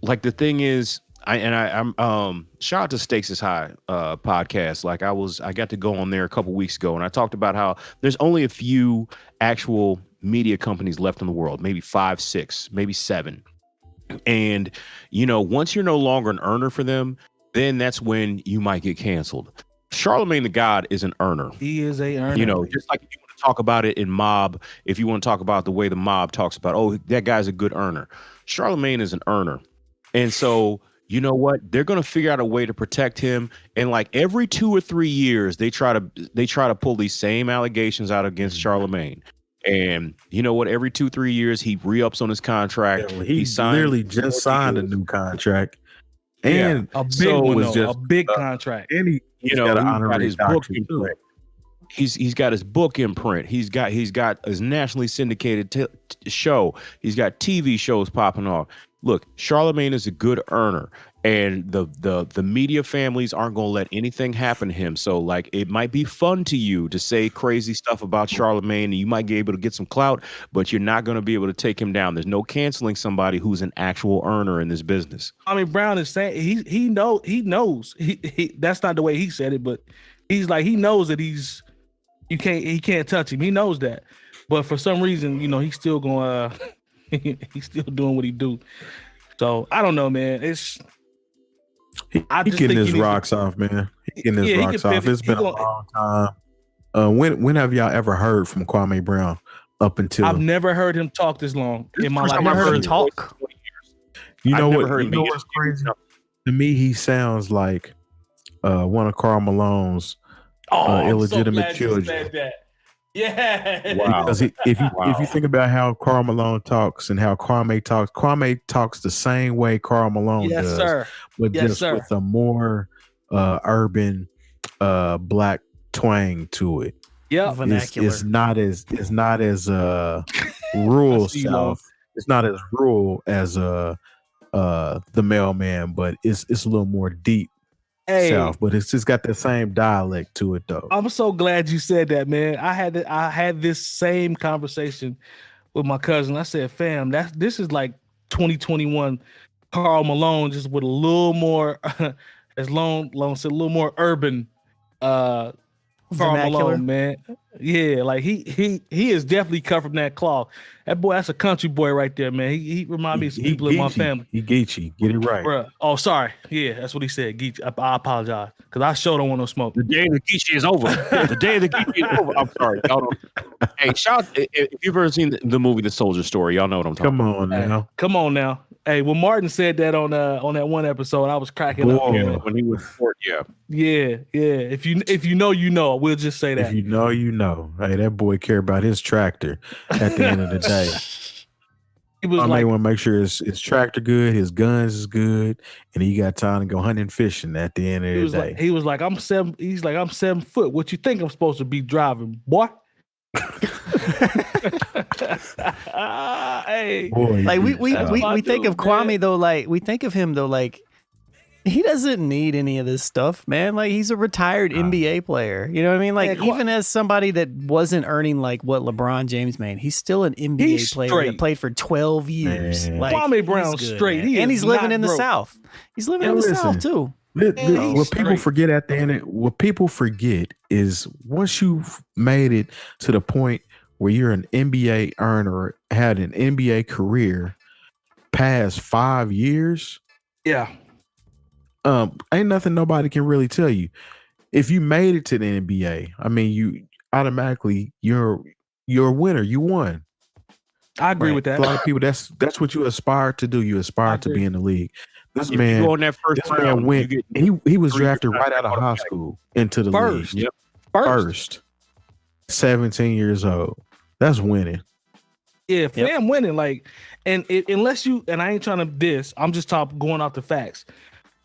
like the thing is, I'm shout out to Stakes is High podcast. Like I got to go on there a couple weeks ago and I talked about how there's only a few actual media companies left in the world, maybe 5, 6, maybe 7. And once you're no longer an earner for them, then that's when you might get canceled. Charlamagne the God is an earner. He is a earner. Just like if you want to talk about it in Mob, if you want to talk about the way the Mob talks about, oh, that guy's a good earner. Charlamagne is an earner. And so you know what? They're going to figure out a way to protect him. And like every 2 or 3 years, they try to pull these same allegations out against Charlamagne. And you know what? Every 2-3 years, he re-ups on his contract. Yeah, he literally just signed a new contract. And a big one, a big contract. And he's got an honorary his book in print. He's got his book in print. He's got his nationally syndicated show. He's got TV shows popping off. Look, Charlamagne is a good earner, and the media families aren't going to let anything happen to him. So, like, it might be fun to you to say crazy stuff about Charlamagne, and you might be able to get some clout, but you're not going to be able to take him down. There's no canceling somebody who's an actual earner in this business. I mean, Brown is saying he knows. He that's not the way he said it, but he's like he knows that he can't touch him. He knows that, but for some reason, he's still going. He's still doing what he do. So I don't know, man. He's getting his rocks off, man. He's getting his rocks off. It's been a long time. When have y'all ever heard from Kwame Brown? Up until I've never heard him talk this long in my life. I've never heard him talk. You know what's crazy? To me, he sounds like one of Karl Malone's illegitimate children. Yeah. Wow. Because if you think about how Karl Malone talks and how Kwame talks the same way Karl Malone does, sir. But just with a more urban black twang to it. Yeah, vernacular. It's not as rural South. It's not as rural as the mailman, but it's a little more deep. South, but it's just got the same dialect to it, though. I'm so glad you said that, man. I had this same conversation with my cousin. I said, "Fam, this is like 2021 Karl Malone, just with a little more, as Lone said, a little more urban Karl Malone, man. Yeah, like he is definitely cut from that cloth. That boy, that's a country boy right there, man. He remind me of some people in my family. He Geechee, get it right. Bruh. Oh, sorry. Yeah, that's what he said. Geechee. I apologize because I sure don't want no smoke. The day the Geechee is over. The day the Geechee is over. I'm sorry. Hey, shout! If you've ever seen the movie The Soldier Story, y'all know what I'm talking about. Come on now. Hey, when Martin said that on that one episode, I was cracking up. Yeah, when he was 4, Yeah. If you know, you know. We'll just say that. If you know, you know. Hey, that boy care about his tractor at the end of the day. He was I may want to make sure his tractor good, his guns is good, and he got time to go hunting and fishing at the end of the day. He was like, I'm 7 foot. What you think I'm supposed to be driving, boy? Hey, boy, like we think of Kwame though, like we think of him though, like he doesn't need any of this stuff, man. Like he's a retired NBA player. You know what I mean? Like even as somebody that wasn't earning like what LeBron James made, he's still an NBA player that played for 12 years. Man. Like Kwame Brown's good, straight, and he's living in the South. He's living in the South too. What people forget at the end, what people forget is once you've made it to the point where you're an NBA earner, had an NBA career past 5 years. Yeah. Ain't nothing nobody can really tell you. If you made it to the NBA, I mean, you automatically you're a winner. You won. I agree with that. A lot of people, that's what you aspire to do. You aspire to be in the league. This man, you go in that first round, went. He was drafted right out of high school into the league. Yep. First. 17 years old. That's winning. Yeah, fam, winning. Like, unless you, and I ain't trying to diss, I'm just going off the facts.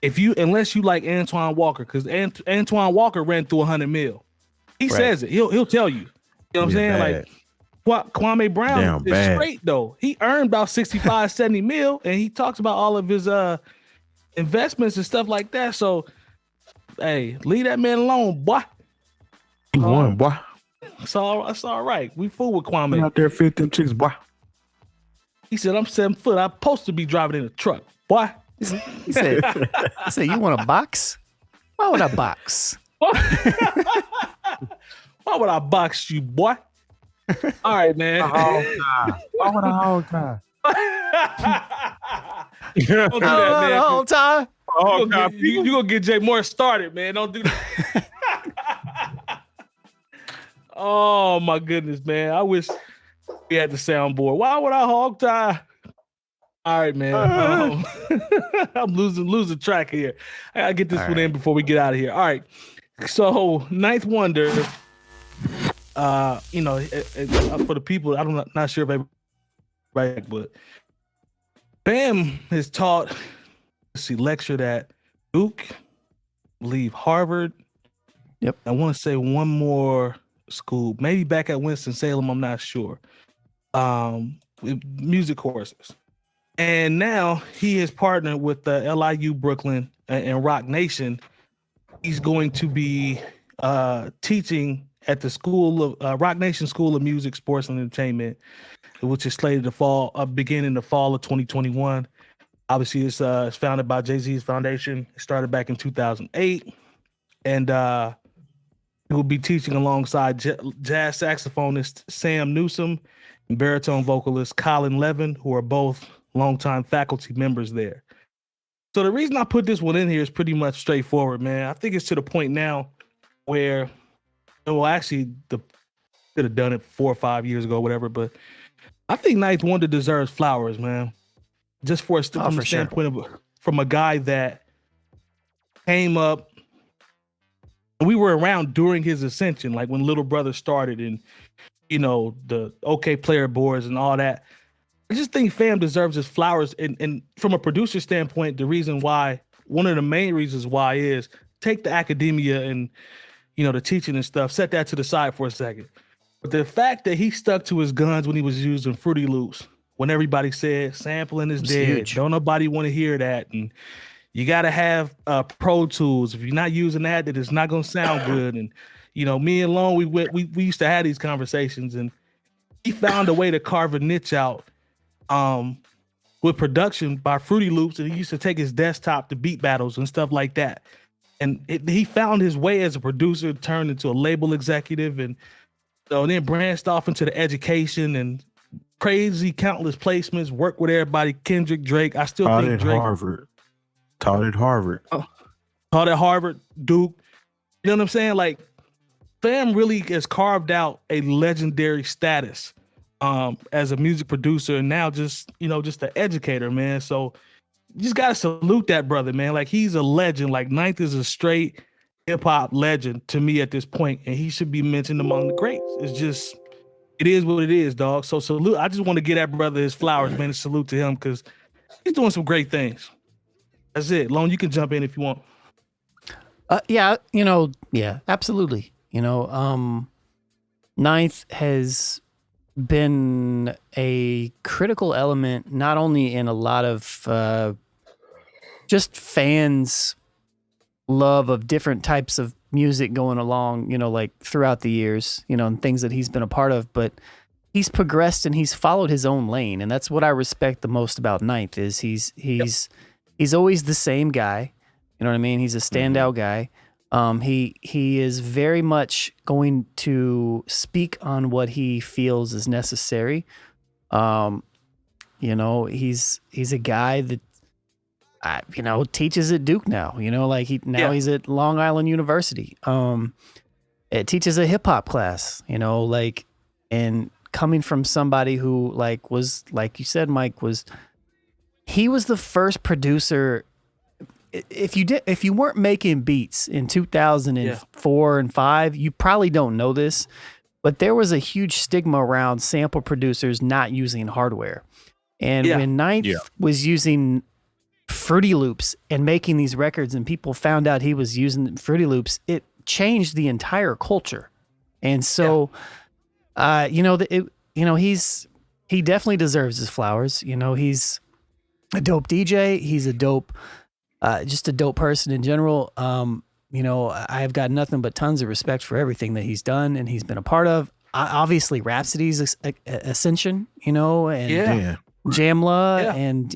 Unless you like Antoine Walker, because Antoine Walker ran through 100 mil. He says it. He'll tell you. You know what I'm saying? Bad. Like Kwame Brown Damn is bad. straight though. He earned about 65, 70 mil, and he talks about all of his investments and stuff like that. So, hey, leave that man alone, boy. He won, boy. It's all right. We fool with Went Kwame. out there, 15 chicks, boy. He said, "I'm 7 foot. I'm supposed to be driving in a truck, boy." He said, "You want a box? Why would I box?" Why would I box you, boy? All right, man. Why would I hold time? Don't do that, man. The whole time. You gonna get Jay Moore started, man. Don't do that. Oh my goodness, man. I wish we had the soundboard. Why would I hog tie? All right, man. I'm losing track here. I gotta get this one in before we get out of here. All right. So, Ninth Wonder, for the people, I'm not sure if everybody, but Bam has taught, lectured at Duke, I believe Harvard. Yep. I want to say one more school, maybe back at Winston-Salem, I'm not sure. With music courses. And now he has partnered with the LIU Brooklyn and Rock Nation. He's going to be teaching at the School of Rock Nation School of Music, Sports, and Entertainment, which is slated to begin in the fall of 2021. Obviously, it's founded by Jay-Z's foundation. It started back in 2008, and he will be teaching alongside jazz saxophonist Sam Newsom and baritone vocalist Colin Levin, who are both longtime faculty members there. So the reason I put this one in here is pretty much straightforward, man. I think it's to the point now where, well, actually, could have done it 4 or 5 years ago, whatever. But I think Ninth Wonder deserves flowers, man. Just from the standpoint of from a guy that came up. We were around during his ascension, like when Little Brother started, and the OK Player boards and all that. I just think fam deserves his flowers. And from a producer standpoint, one of the main reasons why is take the academia and, the teaching and stuff, set that to the side for a second. But the fact that he stuck to his guns when he was using Fruity Loops, when everybody said sampling is dead, huge. Don't nobody want to hear that. And you got to have Pro Tools. If you're not using that it's not going to sound good. And, me and Lone, we used to have these conversations, and he found a way to carve a niche out with production by Fruity Loops, and he used to take his desktop to beat battles and stuff like that. And he found his way as a producer, turned into a label executive, and then branched off into the education and crazy countless placements, worked with everybody, Kendrick, Drake. I still think Drake. Taught at Harvard. Taught at Harvard, Duke. You know what I'm saying? Like, fam really has carved out a legendary status as a music producer, and now just an educator, man. So you just gotta salute that brother, man. Like, he's a legend. Like, Ninth is a straight hip-hop legend to me at this point, and he should be mentioned among the greats. It is what it is, dog. So salute. I just want to give that brother his flowers, man, and salute to him, because he's doing some great things. That's it. Lone, you can jump in if you want. Yeah, absolutely. Ninth has been a critical element, not only in a lot of just fans' love of different types of music going along, like throughout the years, and things that he's been a part of, but he's progressed and he's followed his own lane. And that's what I respect the most about Ninth is he's always the same guy. You know what I mean? He's a standout guy. He is very much going to speak on what he feels is necessary. He's a guy that teaches at Duke now. He's at Long Island University. It teaches a hip hop class. And coming from somebody who was, like you said, Mike, he was the first producer. If you weren't making beats in 2004 and 5, you probably don't know this, but there was a huge stigma around sample producers not using hardware. And when Ninth was using Fruity Loops and making these records, and people found out he was using Fruity Loops, it changed the entire culture. And so, he definitely deserves his flowers. He's a dope DJ. He's a dope, just a dope person in general. I've got nothing but tons of respect for everything that he's done and he's been a part of. Obviously, Rhapsody's ascension, and 𝗀𝗱𝗀𝗲, and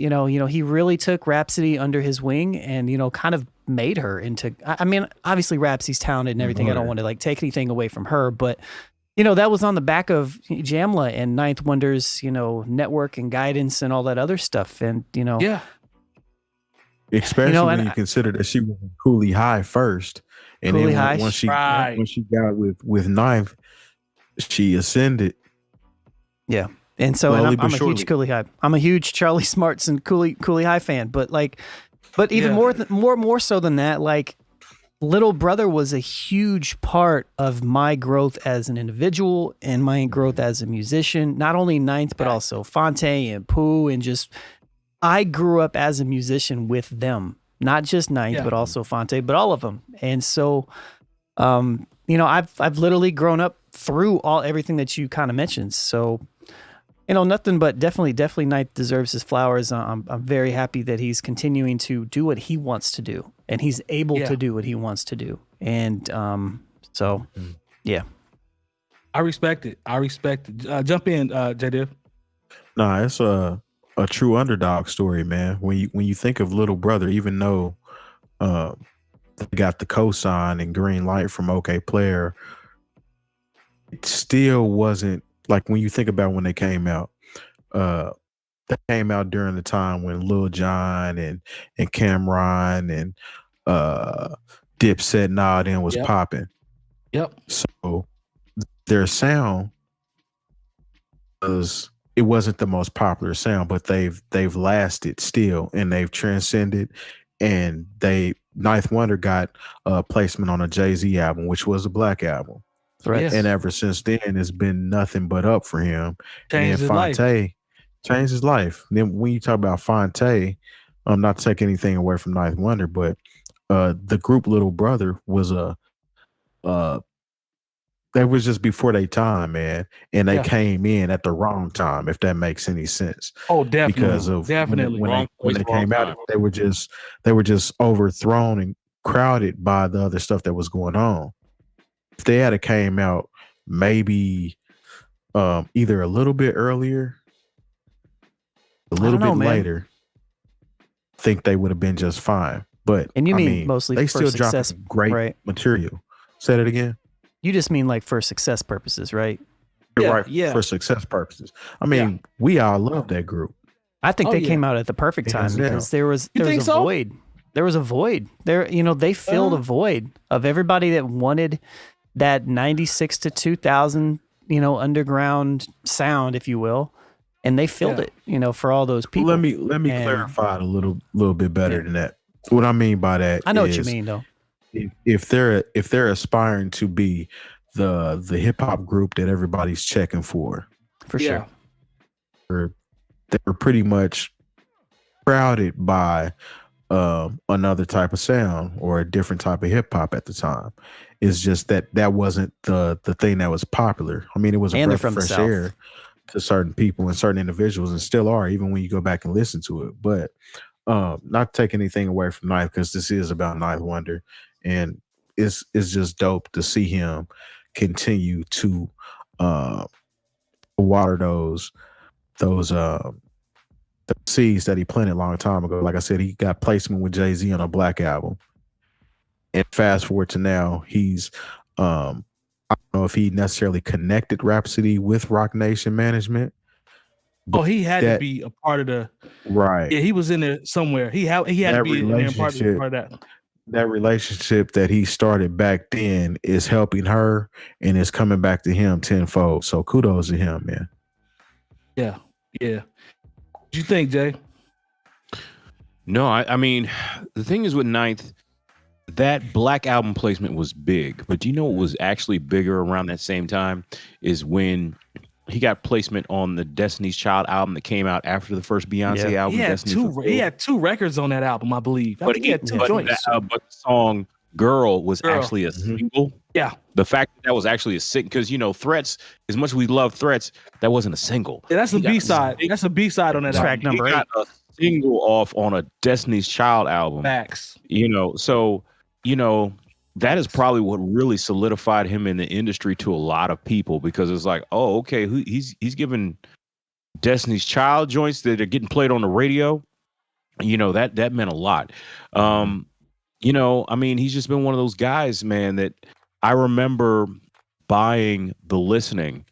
he really took Rhapsody under his wing and kind of made her into. I mean, obviously, Rhapsody's talented and everything. I don't want to like take anything away from her, but that was on the back of 𝗀𝗱𝗀𝗲 and Ninth Wonder's network and guidance and all that other stuff, and especially when you consider that she was Cooley High first, and Cooley then High. when she got with Ninth, she ascended. Yeah. And so and I'm a huge Cooley High. I'm a huge Charlie Smarts and Cooley High fan, but even more so than that, like Little Brother was a huge part of my growth as an individual and my growth as a musician, not only Ninth, but also Fonte and Pooh, and just I grew up as a musician with them, not just Ninth, but also Fonte, but all of them. And so, I've literally grown up through everything that you kind of mentioned. So, nothing but definitely Ninth deserves his flowers. I'm very happy that he's continuing to do what he wants to do, and he's able to do what he wants to do. And yeah. I respect it. Jump in, Jay Diff. Nah, it's a true underdog story, man. When you think of Little Brother, even though they got the cosign and green light from 𝐀𝐁𝐿, it still wasn't like when you think about when they came out. They came out during the time when Lil Jon and Cameron and Dipset and all them was popping. Yep. So their sound it wasn't the most popular sound, but they've lasted still, and they've transcended, and Ninth Wonder got a placement on a Jay-Z album, which was a Black album. Right. Yes. And ever since then, it's been nothing but up for him. Changed his life. Changed his life. And then when you talk about Fonte, not to take anything away from Ninth Wonder, but the group Little Brother was that was just before their time, man. And they came in at the wrong time, if that makes any sense. Oh, definitely. Because of when they came out, they were just overthrown and crowded by the other stuff that was going on. If they had came out maybe either a little bit earlier, a little bit later, I think they would have been just fine. But and you mean mostly they for still success, dropping great material. Say that again. You just mean like for success purposes, right? For success purposes. I mean, we all love that group. I think they came out at the perfect time because there was a void. There was a void. They filled a void of everybody that wanted that 96 to 2000, underground sound, if you will, and they filled it, for all those people. Let me clarify it a little bit better than that. What I mean by that, I know what you mean, though. If they're aspiring to be the hip hop group that everybody's checking for sure, they're pretty much crowded by another type of sound or a different type of hip hop at the time. It's just that wasn't the thing that was popular. I mean, it was a breath of fresh air to certain people and certain individuals, and still are, even when you go back and listen to it. But not take anything away from Ninth, because this is about Ninth Wonder, and it's just dope to see him continue to water those the seeds that he planted a long time ago. Like I said, he got placement with Jay-Z on a Black album, and fast forward to now, he's I don't know if he necessarily connected Rhapsody with Roc Nation management. Oh, he had to be a part of the right. Yeah, he was in there somewhere. He had to be in there part of that. That relationship that he started back then is helping her, and it's coming back to him tenfold. So kudos to him, man. Yeah. What do you think, Jay? No, I mean, the thing is with Ninth, that Black album placement was big, but do you know what was actually bigger around that same time is when he got placement on the Destiny's Child album that came out after the first Beyonce album. He had two records on that album, I believe. But he had two joints. But the song "Girl" was actually a single Yeah. The fact that was actually a single, because Threats, as much as we love Threats, that wasn't a single. Yeah, that's the B-side. That's a B-side on that Track album. number He 8. got a single off on a Destiny's Child album. Facts. So that is probably what really solidified him in the industry to a lot of people, because it's like, oh, okay, he's giving Destiny's Child joints that are getting played on the radio. That meant a lot. He's just been one of those guys, man, that I remember buying The Listening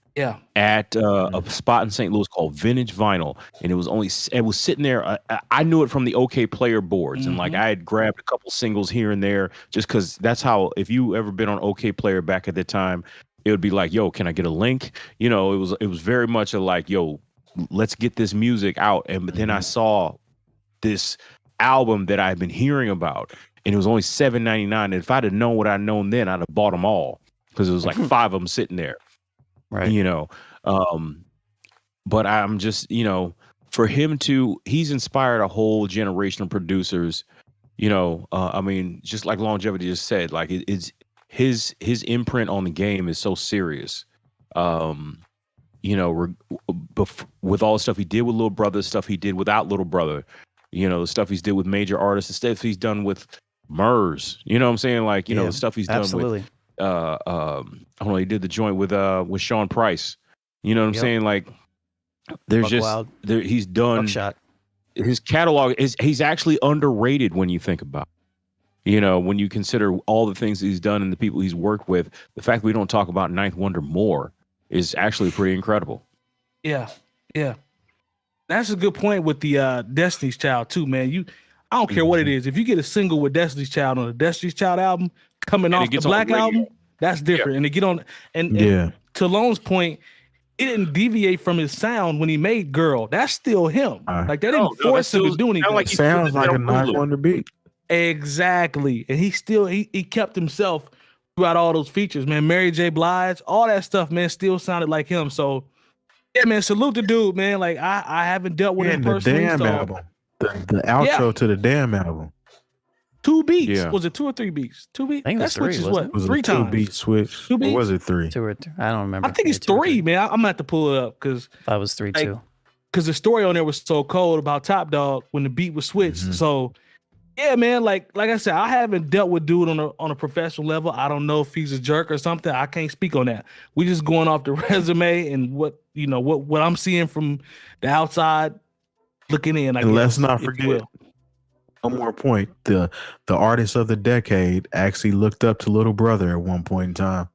at a spot in St. Louis called Vintage Vinyl, and it was sitting there. I knew it from the OK Player boards, and like I had grabbed a couple singles here and there, just because that's how. If you ever been on OK Player back at the time, it would be like, yo, can I get a link? It was very much a like, yo, let's get this music out. But then I saw this album that I've been hearing about, and it was only $7.99. And if I'd have known what I'd known then, I'd have bought them all, because it was like 5 of them sitting there. Right. But I'm just, for him he's inspired a whole generation of producers, just like Longevity just said, like it's his imprint on the game is so serious. With all the stuff he did with Little Brother, stuff he did without Little Brother, the stuff he's did with major artists, the stuff he's done with Murs, you know what I'm saying? Like, the stuff he's done with, I don't know, he did the joint with Sean Price, you know what I'm saying? Like, there's he's done Buckshot. His catalog he's actually underrated when you think about it. When you consider all the things he's done and the people he's worked with, the fact that we don't talk about Ninth Wonder more is actually pretty incredible. Yeah. That's a good point with the Destiny's Child too, man. I don't care what it is. If you get a single with Destiny's Child on a Destiny's Child album coming off the Black album, that's different. And to get on and to Lone's point, it didn't deviate from his sound when he made Girl. That's still him. Like that didn't force him to do anything. Like sounds like a Ninth Wonder beat. Exactly. And he still he kept himself throughout all those features, man. Mary J. Blige, all that stuff, man, still sounded like him. So yeah, man, salute the dude, man. Like I haven't dealt with him personally. The Damn album. The outro to the Damn album. 2 beats. Yeah. Was it 2 or 3 beats? 2 beats. I think that switch is what? Was 3 times. 2 beat switch. 2 beats? Or was it 3? 2 or 3. I don't remember. I think it's 3, man. I'm gonna have to pull it up because I was 3 too. Because the story on there was so cold about Top Dog when the beat was switched. So yeah, man. Like I said, I haven't dealt with dude on a professional level. I don't know if he's a jerk or something. I can't speak on that. We just going off the resume and what I'm seeing from the outside looking in. And let's not forget. One more point. The artist of the decade actually looked up to Little Brother at one point in time.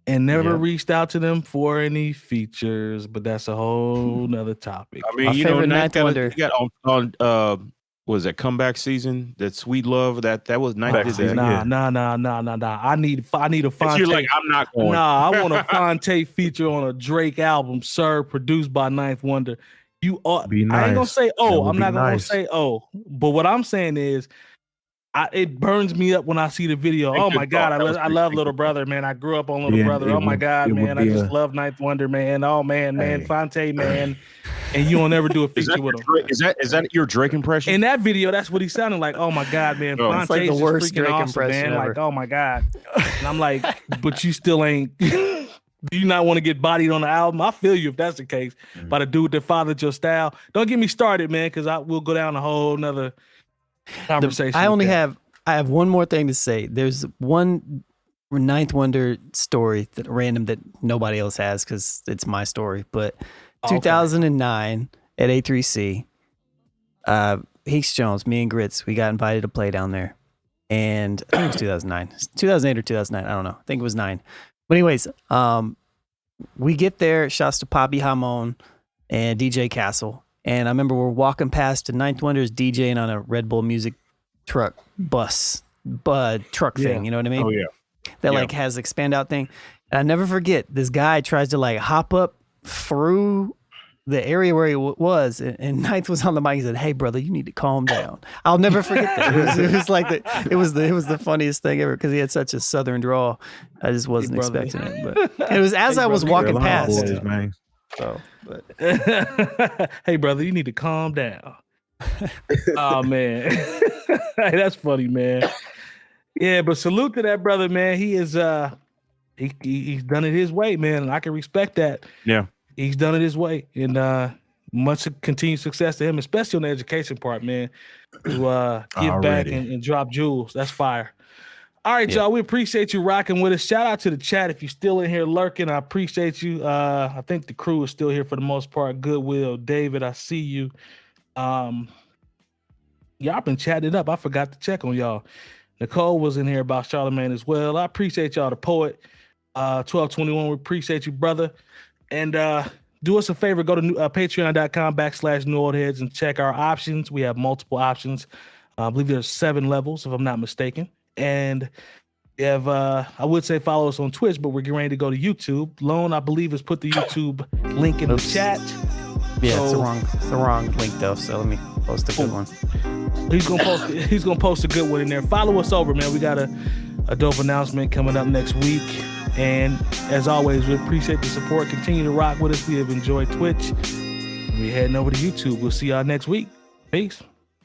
And never reached out to them for any features, but that's a whole nother topic. I mean, Ninth Wonder. You got on was that Comeback Season? That Sweet Love, that was Ninth. Nah. I need a Fonte. You're like, I'm not going. Nah, I want a Fonte feature on a Drake album, sir, produced by Ninth Wonder. You ought. Be nice. I ain't gonna say I'm not gonna nice. say but what I'm saying is, it burns me up when I see the video. Oh my God, I love Little Brother, man. I grew up on Little Brother. Oh my God, man, I just love Ninth Wonder, man. Oh man, Fonte, man. And you don't ever do a feature with him. Is that your Drake impression? In that video, that's what he sounded like. Oh my God, man. Fonte's like the worst Drake awesome, impression man. ever. Like, oh my God. And I'm like, but you still ain't. Do you not want to get bodied on the album? I feel you if that's the case. By the dude that fathered your style. Don't get me started, man, because we'll go down a whole nother conversation. I have one more thing to say. There's one Ninth Wonder story that random that nobody else has because it's my story. But 2009 at A3C, 𝐏𝐿𝐢𝐿, me and Grits, we got invited to play down there. And I think it was 2009. 2008 or 2009. I don't know. I think it was 9. But anyways, we get there. Shouts to Poppy Hamon and DJ Castle. And I remember we're walking past to Ninth Wonder's DJing on a Red Bull music truck truck thing. You know what I mean? Oh, yeah. That like has expand out thing. And I never forget, this guy tries to like hop up through the area where he was, and Ninth was on the mic. He said, "Hey, brother, you need to calm down." I'll never forget that. It was like it was the funniest thing ever because he had such a southern drawl. I just wasn't expecting it, but it was as I was walking past. Boys, man. So, but hey, brother, you need to calm down. Oh man, hey, that's funny, man. Yeah, but salute to that brother, man. He is he's done it his way, man, and I can respect that. Yeah. He's done it his way, and much continued success to him, especially on the education part, man. To give back and drop jewels. That's fire. All right, y'all. We appreciate you rocking with us. Shout out to the chat if you're still in here lurking. I appreciate you. I think the crew is still here for the most part. Goodwill, David, I see you. Y'all been chatting it up. I forgot to check on y'all. Nicole was in here about Charlamagne as well. I appreciate y'all. The poet, 1221. We appreciate you, brother. And do us a favor. Go to patreon.com/newoldheads and check our options. We have multiple options. I believe there's 7 levels, if I'm not mistaken. And if I would say follow us on Twitch, but we're getting ready to go to YouTube. Lone, I believe, has put the YouTube link in the chat. Yeah, so, it's the wrong link though. So let me post a good one. He's gonna post a good one in there. Follow us over, man. We got a dope announcement coming up next week. And as always, we appreciate the support. Continue to rock with us. We have enjoyed Twitch. We're heading over to YouTube. We'll see y'all next week. Peace.